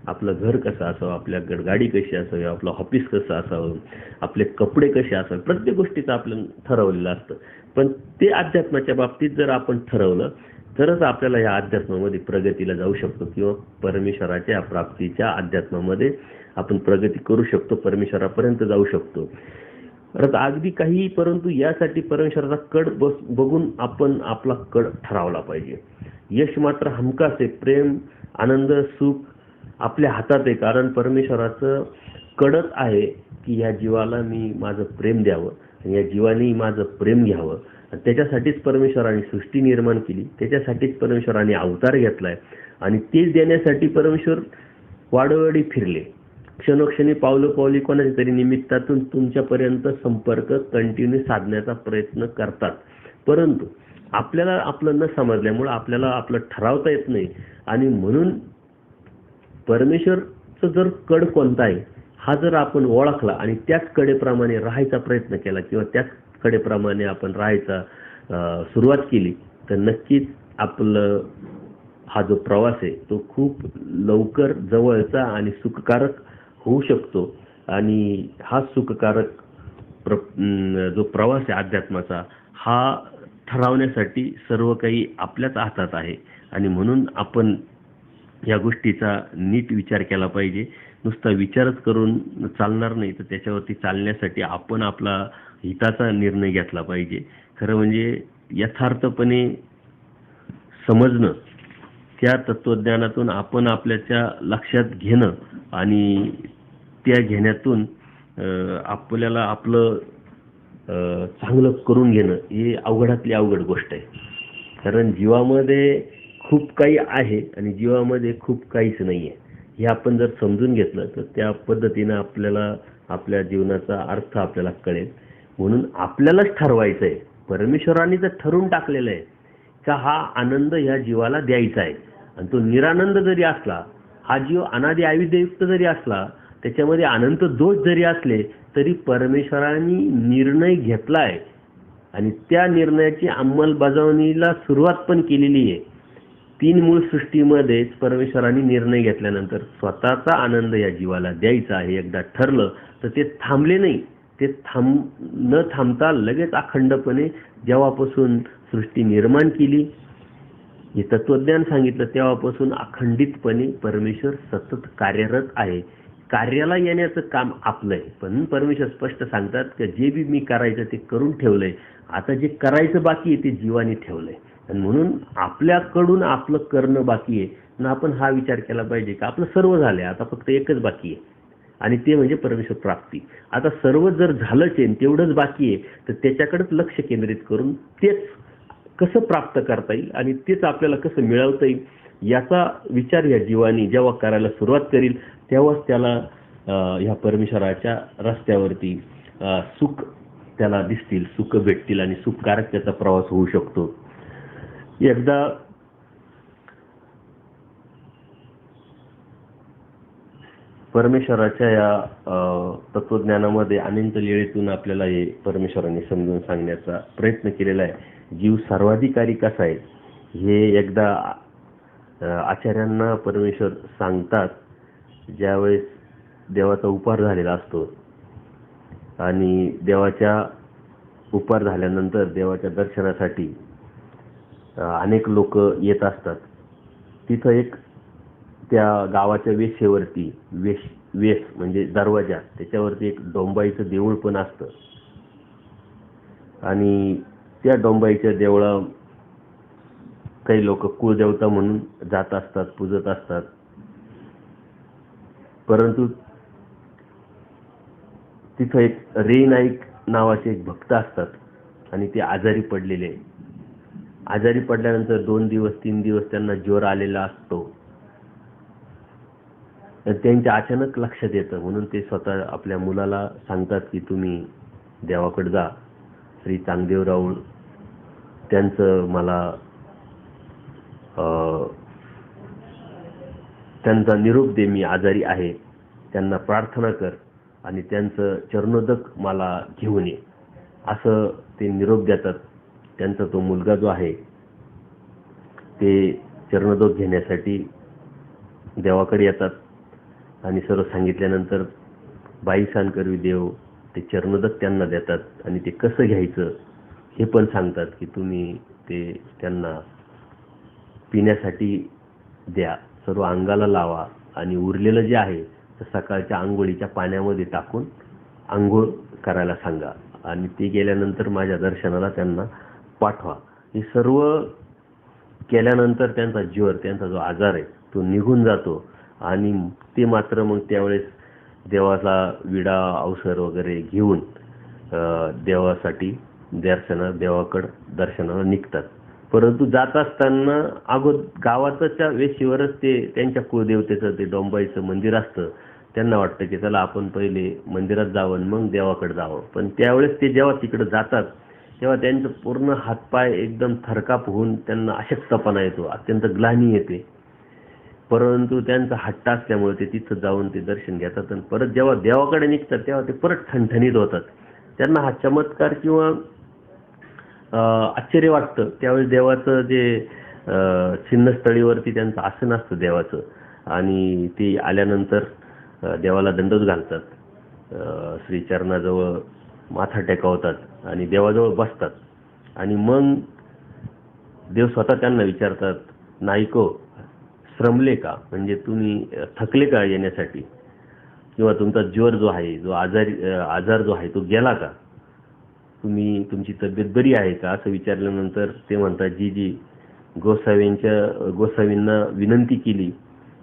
आपलं घर कसं असावं, आपल्या गाडी कशी असावी, आपलं ऑफिस कसं असावं, आपले कपडे कसे असावे, प्रत्येक गोष्टीचं आपलं ठरवलेलं असतं. पण ते अध्यात्माच्या बाबतीत जर आपण ठरवलं तरच आपल्याला या अध्यात्मामध्ये प्रगतीला जाऊ शकतो किंवा परमेश्वराच्या प्राप्तीच्या अध्यात्मामध्ये आपण प्रगती करू शकतो, परमेश्वरापर्यंत जाऊ शकतो. अगदी काही, परंतु यासाठी परमेश्वराचा कड बघून आपण आपला कड ठरवला पाहिजे. यश मात्र हमखास आहे. प्रेम, आनंद, सुख आपल्या हातात आहे. कारण परमेश्वराचं कडच आहे की या जीवाला मी माझं प्रेम द्यावं आणि या जीवाने माझं प्रेम घ्यावं. त्याच्यासाठीच परमेश्वराने सृष्टी निर्माण केली, त्याच्यासाठीच परमेश्वराने अवतार घेतलाय आणि तेच देण्यासाठी परमेश्वर वाडोवाडी फिरले. क्षणोक्षणी पावलोपावली कोणाच्या तरी निमित्तातून तुमच्यापर्यंत संपर्क कंटिन्यू साधण्याचा प्रयत्न करतात. परंतु आपल्याला आपलं न समजल्यामुळे आपल्याला आपलं ठरवता येत नाही. आणि म्हणून परमेश्वरचं जर कड कोणता आहे हा जर आपण ओळखला आणि त्याच कडेप्रमाणे राहायचा प्रयत्न केला किंवा त्याच कडेप्रमाणे आपण राहायचा सुरुवात केली तर नक्कीच आपलं हा जो प्रवास आहे तो खूप लवकर जवळचा आणि सुखकारक होऊ शकतो. आणि हा सुखकारक जो प्रवास आहे अध्यात्माचा हा ठरवण्यासाठी सर्व काही आपल्याच हातात आहे. आणि म्हणून आपण या गोष्टीचा नीट विचार केला पाहिजे. नुसता विचारच करून चालणार नाही, तर त्याच्यावरती चालण्यासाठी आपण आपला हिताचा निर्णय घेतला पाहिजे. खरं म्हणजे यथार्थपणे समजणं, त्या तत्वज्ञानातून आपण आपल्याच्या लक्षात घेणं आणि त्या घेण्यातून आपल्याला आपलं चांगलं करून घेणं ही अवघडातली अवघड गोष्ट आहे. कारण जीवामध्ये खूप काही आहे आणि जीवामध्ये खूप काहीच नाही आहे. हे आपण जर समजून घेतलं तर त्या पद्धतीनं आपल्याला आपल्या जीवनाचा अर्थ आपल्याला कळेल. म्हणून आपल्यालाच ठरवायचं आहे. परमेश्वराने तर ठरवून टाकलेलं आहे का हा आनंद ह्या जीवाला द्यायचा आहे. आणि तो निरानंद जरी असला, हा जीव अनादि आयुष्ययुक्त जरी असला, त्याच्यामध्ये अनंत दोष जरी असले तरी परमेश्वराने निर्णय घेतला आहे आणि त्या निर्णयाची अंमलबजावणीला सुरुवात पण केलेली आहे. 3 मूळ सृष्टीमध्येच परमेश्वराने निर्णय घेतल्यानंतर स्वतःचा आनंद या जीवाला द्यायचा आहे एकदा ठरलं तर ते थांबले नाही. ते न थांबता लगेच अखंडपणे जेव्हापासून सृष्टी निर्माण केली, हे तत्वज्ञान सांगितलं, तेव्हापासून अखंडितपणे परमेश्वर सतत कार्यरत आहे. कार्याला येण्याचं काम आपलं आहे. पण परमेश्वर स्पष्ट सांगतात की जे बी मी करायचं ते करून ठेवलंय, आता जे करायचं बाकी आहे ते जीवाने ठेवलंय. आणि म्हणून आपल्याकडून आपलं करणं बाकी आहे. आणि आपण हा विचार केला पाहिजे की आपलं सर्व झालंय, आता फक्त एकच बाकी आहे आणि ते म्हणजे परमेश्वर प्राप्ती. आता सर्व जर झालंच आहे, तेवढंच बाकी आहे, तर त्याच्याकडेच लक्ष केंद्रित करून तेच कसं प्राप्त करता येईल आणि तेच आपल्याला कसं मिळवता येईल याचा विचार या जीवानी जेव्हा करायला सुरुवात करील तेव्हाच त्याला ह्या परमेश्वराच्या रस्त्यावरती सुख त्याला दिसतील, सुख भेटतील आणि सुखकारक त्याचा प्रवास होऊ शकतो. एकदा परमेश्वराच्या या तत्वज्ञानामध्ये अनंत लीळेतून आपल्याला हे परमेश्वराने समजून सांगण्याचा प्रयत्न केलेला आहे. जीव सर्वाधिकारी कसा आहे हे एकदा आचार्यांना परमेश्वर सांगतात ज्यावेळेस देवाचा उपार झालेला असतो आणि देवाच्या उपार झाल्यानंतर देवाच्या दर्शनासाठी अनेक लोक येत असतात. तिथं एक त्या गावाच्या वेशेवरती वेश म्हणजे दरवाजा, त्याच्यावरती एक डोंबाईचं देऊळ पण असतं आणि त्या डोंबाईच्या देवळा काही लोक कुळदेवता म्हणून जात असतात, पूजत असतात. परंतु तिथं एक रे नाईक नावाचे एक भक्त असतात आणि ते आजारी पडलेले. आजारी पडल्यानंतर 2 दिवस 3 दिवस त्यांना ज्वर आलेला असतो. त्यांच्या अचानक लक्षात येतं, म्हणून ते स्वतः आपल्या मुलाला सांगतात की तुम्ही देवाकडे जा. श्री चांगदेव राऊळ त्यांचं मला त्यांचा निरोप दे, मी आजारी आहे, त्यांना प्रार्थना कर आणि त्यांचं चरणोदक मला घेऊन ये, असं ते निरोप देतात. त्यांचा तो मुलगा जो आहे ते चरणोदक घेण्यासाठी देवाकडे येतात आणि सर्व सांगितल्यानंतर बाई सांगकरवी देव ते चरणोदक त्यांना देतात आणि ते कसं घ्यायचं हे पण सांगतात की तुम्ही ते त्यांना पिण्यासाठी द्या, सर्व अंगाला लावा आणि उरलेलं जे आहे तर सकाळच्या आंघोळीच्या पाण्यामध्ये टाकून आंघोळ करायला सांगा आणि ते गेल्यानंतर माझ्या दर्शनाला त्यांना पाठवा. हे सर्व केल्यानंतर त्यांचा ज्वर, त्यांचा जो आजार आहे तो निघून जातो आणि ते मात्र मग त्यावेळेस देवाचा विडा अवसर वगैरे घेऊन देवासाठी देवाकडं दर्शनाला निघतात. परंतु जात असताना गावाच्या वेशीवरच ते त्यांच्या कुळदेवतेचं ते डोंबाईचं मंदिर असतं. त्यांना वाटतं की चला आपण पहिले मंदिरात जावं मग देवाकडे जावं. पण त्यावेळेस ते जेव्हा तिकडे जातात तेव्हा त्यांचं पूर्ण हातपाय एकदम थरकाप होऊन त्यांना अशक्तपणा येतो, अत्यंत ग्लानी येते. परंतु त्यांचा हट्ट असल्यामुळे ते तिथं जाऊन ते दर्शन घेतात आणि परत जेव्हा देवाकडे निघतात तेव्हा ते परत ठणठणीत होतात. त्यांना हा चमत्कार किंवा आश्चर्य वाटतं. त्यावेळेस देवाचं जे चिन्हस्थळीवरती त्यांचं आसन असतं देवाचं आणि ते आल्यानंतर देवाला दंडवत घालतात, श्री चरणाजवळ माथा टेकवतात आणि देवाजवळ बसतात आणि मग देव स्वतः त्यांना विचारतात, नाईको श्रमले का, म्हणजे तुम्ही थकले का येण्यासाठी, किंवा तुमचा ज्वर जो आहे, जो आजार जो आहे तो गेला का, तुमची तब्येत बरी आहे का, असं विचारल्यानंतर ते म्हणतात जी गोसावींना विनंती केली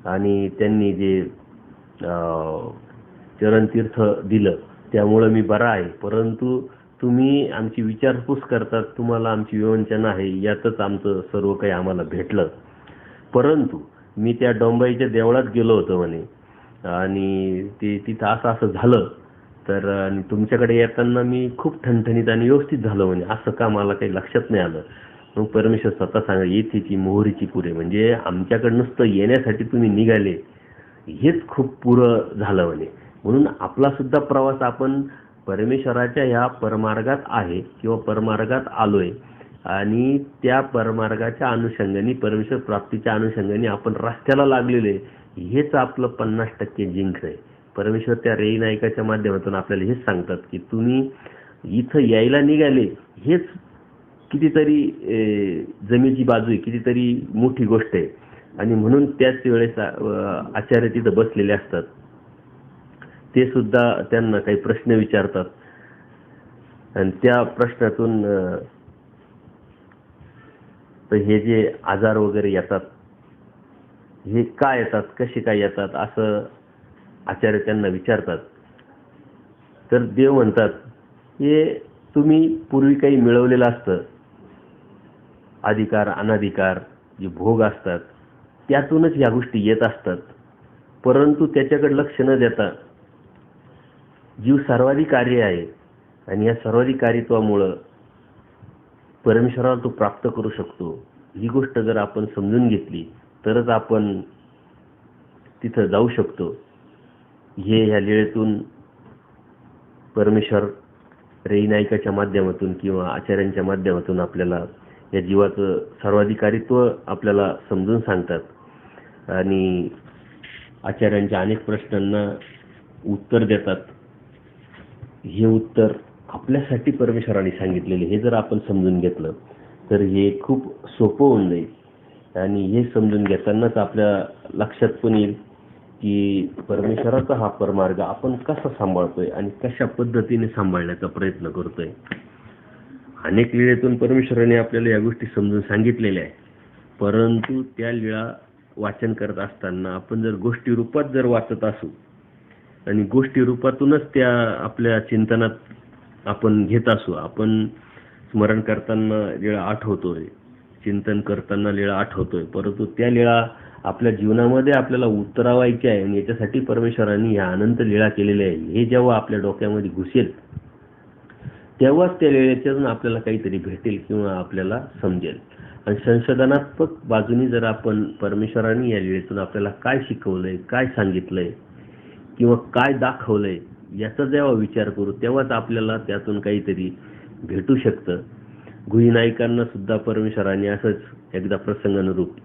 आणि त्यांनी जे चरणतीर्थ दिलं त्यामुळं मी बरा आहे, परंतु तुम्ही आमची विचारपूस करतात, तुम्हाला आमची विवंचना आहे, यातच आमचं सर्व काही आम्हाला भेटलं परंतु मी त्या डोंबाईच्या देवळात गेलो होतो म्हणे आणि तिथं असं असं झालं, तर आणि तुमच्याकडे येताना मी खूप ठणठणीत आणि व्यवस्थित झालो म्हणे, असं का मला काही लक्षात नाही आलं. मग परमेश्वर स्वतः सांगा, येथेची मोहरीची पुरे, म्हणजे आमच्याकडे नुसतं येण्यासाठी तुम्ही निघाले हेच खूप पुरं झालं म्हणे. म्हणून आपला सुद्धा प्रवास आपण परमेश्वराच्या ह्या परमार्गात आहे किंवा परमार्गात आलोय आणि त्या परमार्गाच्या अनुषंगाने, परमेश्वर प्राप्तीच्या अनुषंगाने आपण रस्त्याला लागलेले, हेच आपलं 50% जिंक आहे. परमेश्वर त्या रेई नायकाच्या माध्यमातून आपल्याला हेच सांगतात की तुम्ही इथं यायला निघाले हेच कितीतरी जमेची बाजू आहे, कितीतरी मोठी गोष्ट आहे. आणि म्हणून त्याच वेळेस आचार्य तिथं बसलेले असतात, ते सुद्धा त्यांना काही प्रश्न विचारतात आणि त्या प्रश्नातून तर हे जे आजार वगैरे येतात हे का येतात, कसे काय येतात, असं आचार्य त्यांना विचारतात. तर देव म्हणतात हे तुम्ही पूर्वी काही मिळवलेलं असतं, अधिकार अनाधिकार जे भोग असतात त्यातूनच ह्या गोष्टी येत असतात. परंतु त्याच्याकडे लक्ष न देता जीव सर्वाधिकारी आहे आणि या सर्वाधिकारीत्वामुळं परमेश्वराला तो प्राप्त करू शकतो. ही गोष्ट जर आपण समजून घेतली तरच आपण तिथं जाऊ शकतो. हे ह्या लीळेतून परमेश्वर रेई नायकाच्या माध्यमातून किंवा आचार्यांच्या माध्यमातून आपल्याला या जीवाचं सर्वाधिकारीत्व आपल्याला समजून सांगतात. आणि आचार्यांच्या अनेक प्रश्नांना उत्तर देतात. हे उत्तर आपल्यासाठी परमेश्वराने सांगितलेले, हे जर आपण समजून घेतलं तर हे खूप सोपं होऊन जाईल. आणि हे समजून घेतानाच आपल्या लक्षात पण येईल की परमेश्वराचा हा परमार्ग आपण कसा सांभाळतोय आणि कशा पद्धतीने सांभाळण्याचा प्रयत्न करतोय. अनेक लीळेतून परमेश्वराने आपल्याला या गोष्टी समजून सांगितलेल्या आहे, परंतु त्या लीळा वाचन करत असताना आपण जर गोष्टी रूपात जर वाचत असू आणि गोष्टी रूपातूनच त्या आपल्या चिंतनात आपण घेत असू, आपण स्मरण करताना लीळा आठवतोय, चिंतन करताना लीळा आठवतोय, परंतु त्या लीळा आपल्या जीवनामध्ये आपल्याला उतरवायच्या आहे आणि याच्यासाठी परमेश्वरांनी ह्या अनंत लीळा केलेल्या आहे. हे जेव्हा आपल्या डोक्यामध्ये घुसेल तेव्हाच त्या लीळेच्यातून आपल्याला काहीतरी भेटेल किंवा आपल्याला समजेल. आणि संशोधनात्मक बाजूनी जर आपण परमेश्वरांनी या लीळेतून आपल्याला काय शिकवलंय, काय सांगितलंय किंवा काय दाखवलंय याचा जेव्हा विचार करू तेव्हाच आपल्याला त्यातून काहीतरी भेटू शकतं. गुही नायकांना सुद्धा परमेश्वराने असंच एकदा प्रसंगानुरूप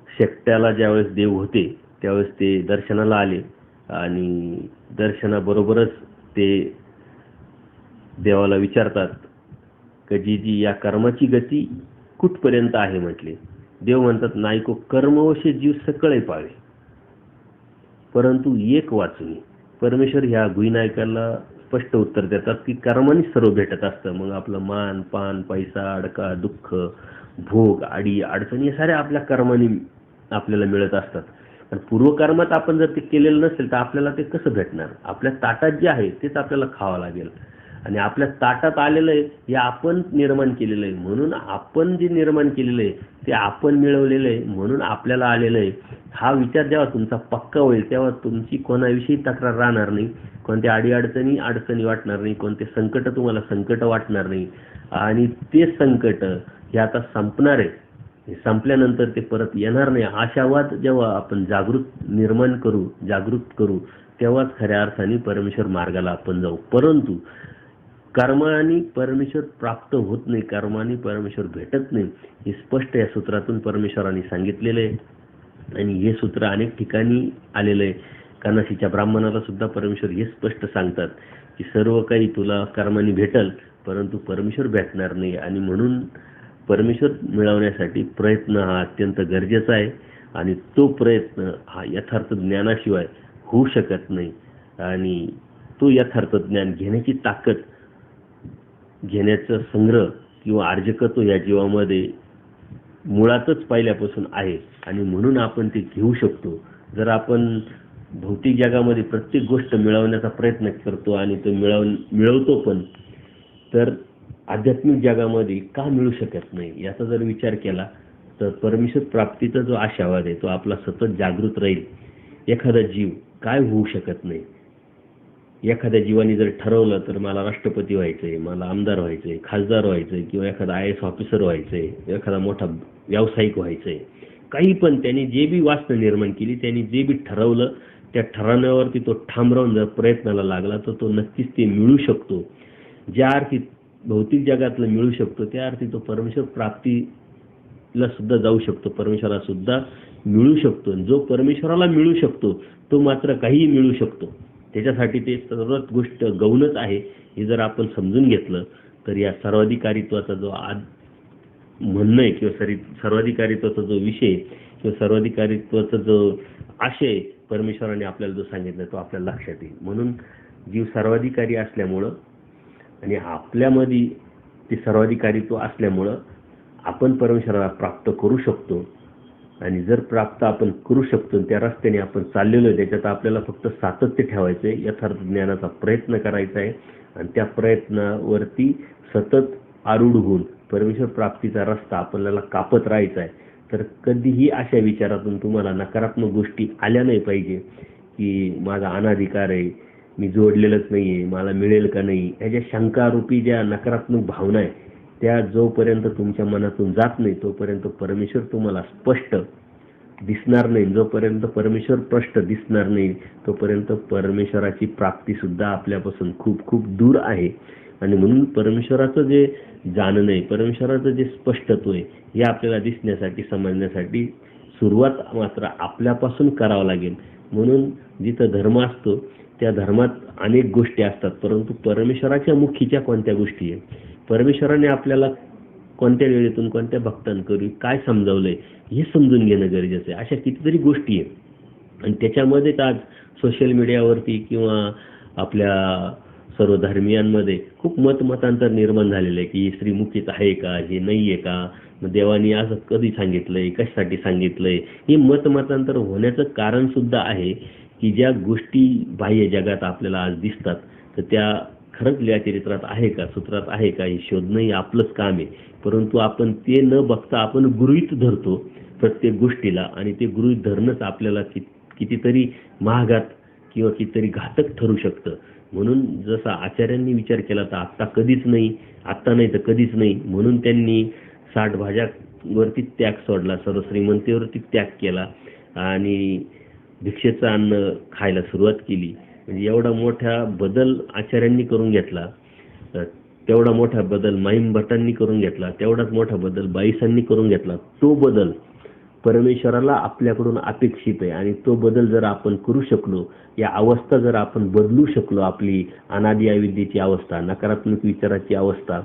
शेकट्याला ज्यावेळेस देव होते त्यावेळेस ते दर्शनाला आले आणि दर्शनाबरोबरच ते देवाला विचारतात की जी या कर्माची गती कुठपर्यंत आहे म्हटले. देव म्हणतात, नायको कर्मवशे जीव सकळे पावे परंतु एक वाचून. परमेश्वर ह्या गुही नायकाला स्पष्ट उत्तर देतात की कर्माने सर्व भेटत असतं. मग आपलं मान पान पैसा अडका दुःख भोग आडी अडचणी हे सारे आपल्या कर्माने आपल्याला मिळत असतात. आणि पूर्वकर्मात आपण जर ते केलेलं नसेल तर आपल्याला ते कसं भेटणार. आपल्या ताटात जे आहे तेच आपल्याला खावं लागेल आणि आपल्या ताटात आलेलं आहे हे आपण निर्माण केलेलं आहे. म्हणून आपण जे निर्माण केलेलं आहे ते आपण मिळवलेलं आहे, म्हणून आपल्याला आलेलं आहे. हा विचार जेव्हा तुमचा पक्का होईल तेव्हा तुमची कोणाविषयी तक्रार राहणार नाही, कोणत्या अडचणी वाटणार नाही, कोणते संकट तुम्हाला संकट वाटणार नाही. आणि ते संकट हे आता संपणार आहे, हे संपल्यानंतर ते परत येणार नाही. आशावाद जेव्हा आपण जागृत करू तेव्हाच खऱ्या अर्थाने परमेश्वर मार्गाला आपण जाऊ. परंतु कर्माने परमेश्वर प्राप्त होत नाही, कर्माने परमेश्वर भेटत नाही, हे स्पष्ट या सूत्रातून परमेश्वराने सांगितलेलं आहे. आणि हे सूत्र अनेक ठिकाणी आलेलं आहे. कानाशीच्या ब्राह्मणाला सुद्धा परमेश्वर हे स्पष्ट सांगतात की सर्व काही तुला कर्माने भेटल परंतु परमेश्वर भेटणार नाही. आणि म्हणून परमेश्वर मिळवण्यासाठी प्रयत्न हा अत्यंत गरजेचा आहे आणि तो प्रयत्न हा यथार्थ ज्ञानाशिवाय होऊ शकत नाही. आणि तो यथार्थ ज्ञान घेण्याची ताकद, घेण्याचं संग्रह किंवा अर्जकत्व या जीवामध्ये मुळातच पहिल्यापासून आहे आणि म्हणून आपण ते घेऊ शकतो. जर आपण भौतिक जगामध्ये प्रत्येक गोष्ट मिळवण्याचा प्रयत्न करतो आणि तो मिळवतो पण, तर आध्यात्मिक जगामध्ये का मिळू शकत नाही याचा जर विचार केला तर परमेश्वर प्राप्तीचा जो आशावाद आहे तो आपला सतत जागृत राहील. एखादा जीव काय होऊ शकत नाही. एखाद्या जीवाने जर ठरवलं तर मला राष्ट्रपती व्हायचंय, मला आमदार व्हायचंय, खासदार व्हायचंय, किंवा एखादा IAS ऑफिसर व्हायचंय, एखादा मोठा व्यावसायिक व्हायचंय, काही पण त्यांनी जे बी वासना निर्माण केली, त्यांनी जे बी ठरवलं, त्या ठरवण्यावरती तो ठाम राहून जर प्रयत्नाला लागला तर तो नक्कीच ते मिळू शकतो. ज्या अर्थी भौतिक जगातलं मिळू शकतो त्या अर्थी तो परमेश्वर प्राप्तीला सुद्धा जाऊ शकतो, परमेश्वराला सुद्धा मिळू शकतो. जो परमेश्वराला मिळू शकतो तो मात्र काहीही मिळू शकतो. त्याच्यासाठी ते सर्वात गोष्ट गौणच आहे हे जर आपण समजून घेतलं तर या सर्वाधिकारीत्वाचा जो आज म्हणणं आहे किंवा सर्वाधिकारीत्वाचा जो विषय किंवा सर्वाधिकारीत्वाचा जो आशय परमेश्वराने आपल्याला जो सांगितला तो आपल्याला लक्षात येईल. म्हणून जीव सर्वाधिकारी असल्यामुळं आणि आपल्यामध्ये ते सर्वाधिकारीत्व असल्यामुळं आपण परमेश्वराला प्राप्त करू शकतो. आणि जर प्राप्त आपण करू शकतो त्या रस्त्याने आपण चाललेलो आहे त्याच्यात आपल्याला फक्त सातत्य ठेवायचं आहे, यथार्थ ज्ञानाचा प्रयत्न करायचा आहे आणि त्या प्रयत्नावरती सतत आरूढ होऊन परमेश्वर प्राप्तीचा रस्ता आपल्याला कापत राहायचा आहे. तर कधीही अशा विचारातून तुम्हाला नकारात्मक गोष्टी आल्या नाही पाहिजे की माझा अनाधिकार आहे, मी जोडलेलंच नाही आहे, मला मिळेल का नाही, ह्या शंकारूपी ज्या नकारात्मक भावना आहे त्या जोपर्यंत तुमच्या मनातून जात नाही तोपर्यंत परमेश्वर तुम्हाला स्पष्ट दिसणार नाही. जोपर्यंत परमेश्वर स्पष्ट दिसणार नाही तोपर्यंत परमेश्वराची प्राप्ती सुद्धा आपल्यापासून खूप खूप दूर आहे. आणि म्हणून परमेश्वराचं जे जाणणं आहे, परमेश्वराचं जे स्पष्टत्व आहे हे आपल्याला दिसण्यासाठी समजण्यासाठी सुरुवात मात्र आपल्यापासून करावं लागेल. म्हणून जिथं धर्म असतो त्या धर्मात अनेक गोष्टी असतात, परंतु परमेश्वराच्या मुखीच्या कोणत्या गोष्टी आहे, परमेश्वराने आपल्याला कोणत्या वेळेतून कोणत्या भक्तांकरी काय समजावलंय हे समजून घेणं गरजेचं आहे. अशा कितीतरी गोष्टी आहेत आणि त्याच्यामध्येच आज सोशल मीडियावरती किंवा आपल्या सर्व धर्मियांमध्ये खूप मतमतांतर निर्माण झालेलं आहे की श्रीमुखीच आहे का, हे नाही आहे का, मग देवानी असं कधी सांगितलंय, कशासाठी सांगितलंय. हे मतमतांतर होण्याचं कारण सुद्धा आहे की ज्या गोष्टी बाह्य जगात आपल्याला आज दिसतात तर त्या खरंच लिहाचरित्रात आहे का, सूत्रात आहे का, हे शोधणं हे आपलंच काम आहे. परंतु आपण ते न बघता आपण गृहीत धरतो प्रत्येक गोष्टीला आणि ते गृहीत धरणंच आपल्याला कितीतरी महागात किंवा कितीतरी घातक ठरू शकतं. म्हणून जसा आचार्यांनी विचार केला तर आत्ता कधीच नाही, आत्ता नाही तर कधीच नाही, म्हणून त्यांनी 60 भाज्यावरती त्याग सोडला, सर्व श्रीमंतीवरती त्याग केला आणि भिक्षेचं अन्न खायला सुरुवात केली. म्हणजे एवढा मोठा बदल आचार्यांनी करून घेतला, तेवढा मोठा बदल माईम भट्टांनी करून घेतला, तेवढाच मोठा बदल बाईसांनी करून घेतला. तो बदल परमेश्वराला आपल्याकडून अपेक्षित आहे आणि तो बदल जर आपण करू शकलो, या अवस्था जर आपण बदलू शकलो, आपली अनादि अविद्येची अवस्था, नकारात्मक विचाराची अवस्था,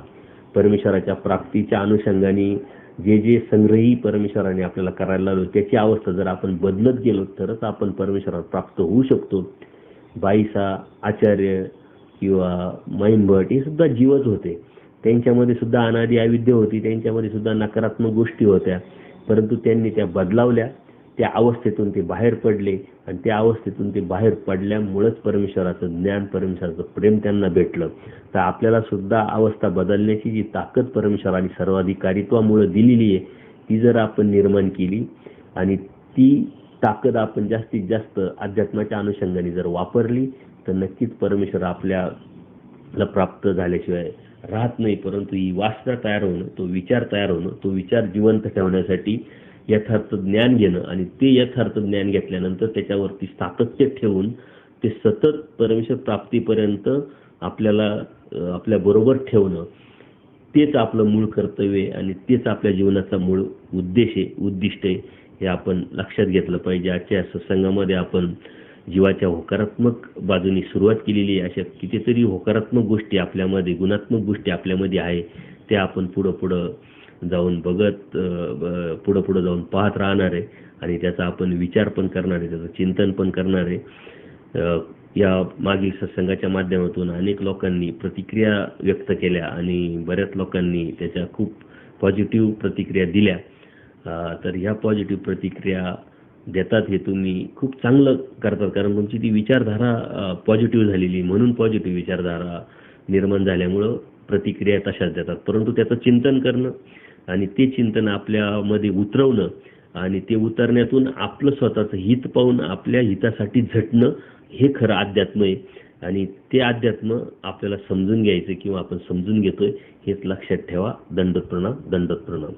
परमेश्वराच्या प्राप्तीच्या अनुषंगाने जे जे संग्रही परमेश्वराने आपल्याला करायला लावलं त्याची अवस्था जर आपण बदलत गेलो तरच आपण परमेश्वराला प्राप्त होऊ शकतो. बाईसा, आचार्य किंवा माईंभट हे सुद्धा जीवच होते, त्यांच्यामध्ये सुद्धा अनादि अविद्य होती, त्यांच्यामध्ये सुद्धा नकारात्मक गोष्टी होत्या, परंतु त्यांनी त्या बदलावल्या, त्या अवस्थेतून ते बाहेर पडले आणि त्या अवस्थेतून ते बाहेर पडल्यामुळेच परमेश्वराचं ज्ञान, परमेश्वराचं प्रेम त्यांना भेटलं. तर आपल्याला सुद्धा अवस्था बदलण्याची जी ताकद परमेश्वराने सर्वाधिकारीत्वामुळे दिलेली आहे ती जर आपण निर्माण केली आणि ती ताकद आपण जास्तीत जास्त अध्यात्माच्या अनुषंगाने जर वापरली तर नक्कीच परमेश्वर आपल्याला प्राप्त झाल्याशिवाय राहत नाही. परंतु ही वासना तयार होणं, तो विचार तयार होणं, तो विचार जिवंत ठेवण्यासाठी यथार्थ ज्ञान घेणं आणि ते यथार्थ ज्ञान घेतल्यानंतर त्याच्यावरती सातत्य ठेवून ते सतत परमेश्वर प्राप्तीपर्यंत आपल्याला आपल्याबरोबर ठेवणं, तेच आपलं मूळ कर्तव्य आहे आणि तेच आपल्या जीवनाचा मूळ उद्दिष्ट आहे. हे आपण लक्षात घेतलं पाहिजे. आजच्या सत्संगामध्ये आपण जीवाच्या होकारात्मक बाजूनी सुरुवात केलेली आहे. अशा कितीतरी होकारात्मक गोष्टी आपल्यामध्ये, गुणात्मक गोष्टी आपल्यामध्ये आहे, त्या आपण पुढं जाऊन बघत, पुढं जाऊन पाहत राहणार आहे आणि त्याचा आपण विचार पण करणार आहे, त्याचं चिंतन पण करणार आहे. या मागील सत्संगाच्या माध्यमातून अनेक लोकांनी प्रतिक्रिया व्यक्त केल्या आणि बऱ्याच लोकांनी त्याच्या खूप पॉझिटिव्ह प्रतिक्रिया दिल्या. तर ह्या पॉझिटिव्ह प्रतिक्रिया देतात हे तुम्ही खूप चांगलं करतात, कारण तुमची ती विचारधारा पॉझिटिव्ह झालेली, म्हणून पॉझिटिव्ह विचारधारा निर्माण झाल्यामुळं प्रतिक्रिया तशाच देतात. परंतु त्याचं चिंतन करणं, आणि ते चिंतन आपल्यामध्ये उतरवणं आणि ते उतरण्यातून आपलं स्वतःचं हित पाहून आपल्या हितासाठी झटणं हे खरं अध्यात्म आहे. आणि ते अध्यात्म आपल्याला समजून घ्यायचं किंवा आपण समजून घेतोय हेच लक्षात ठेवा. दंडोत प्रणाम, दंडोत प्रणाम.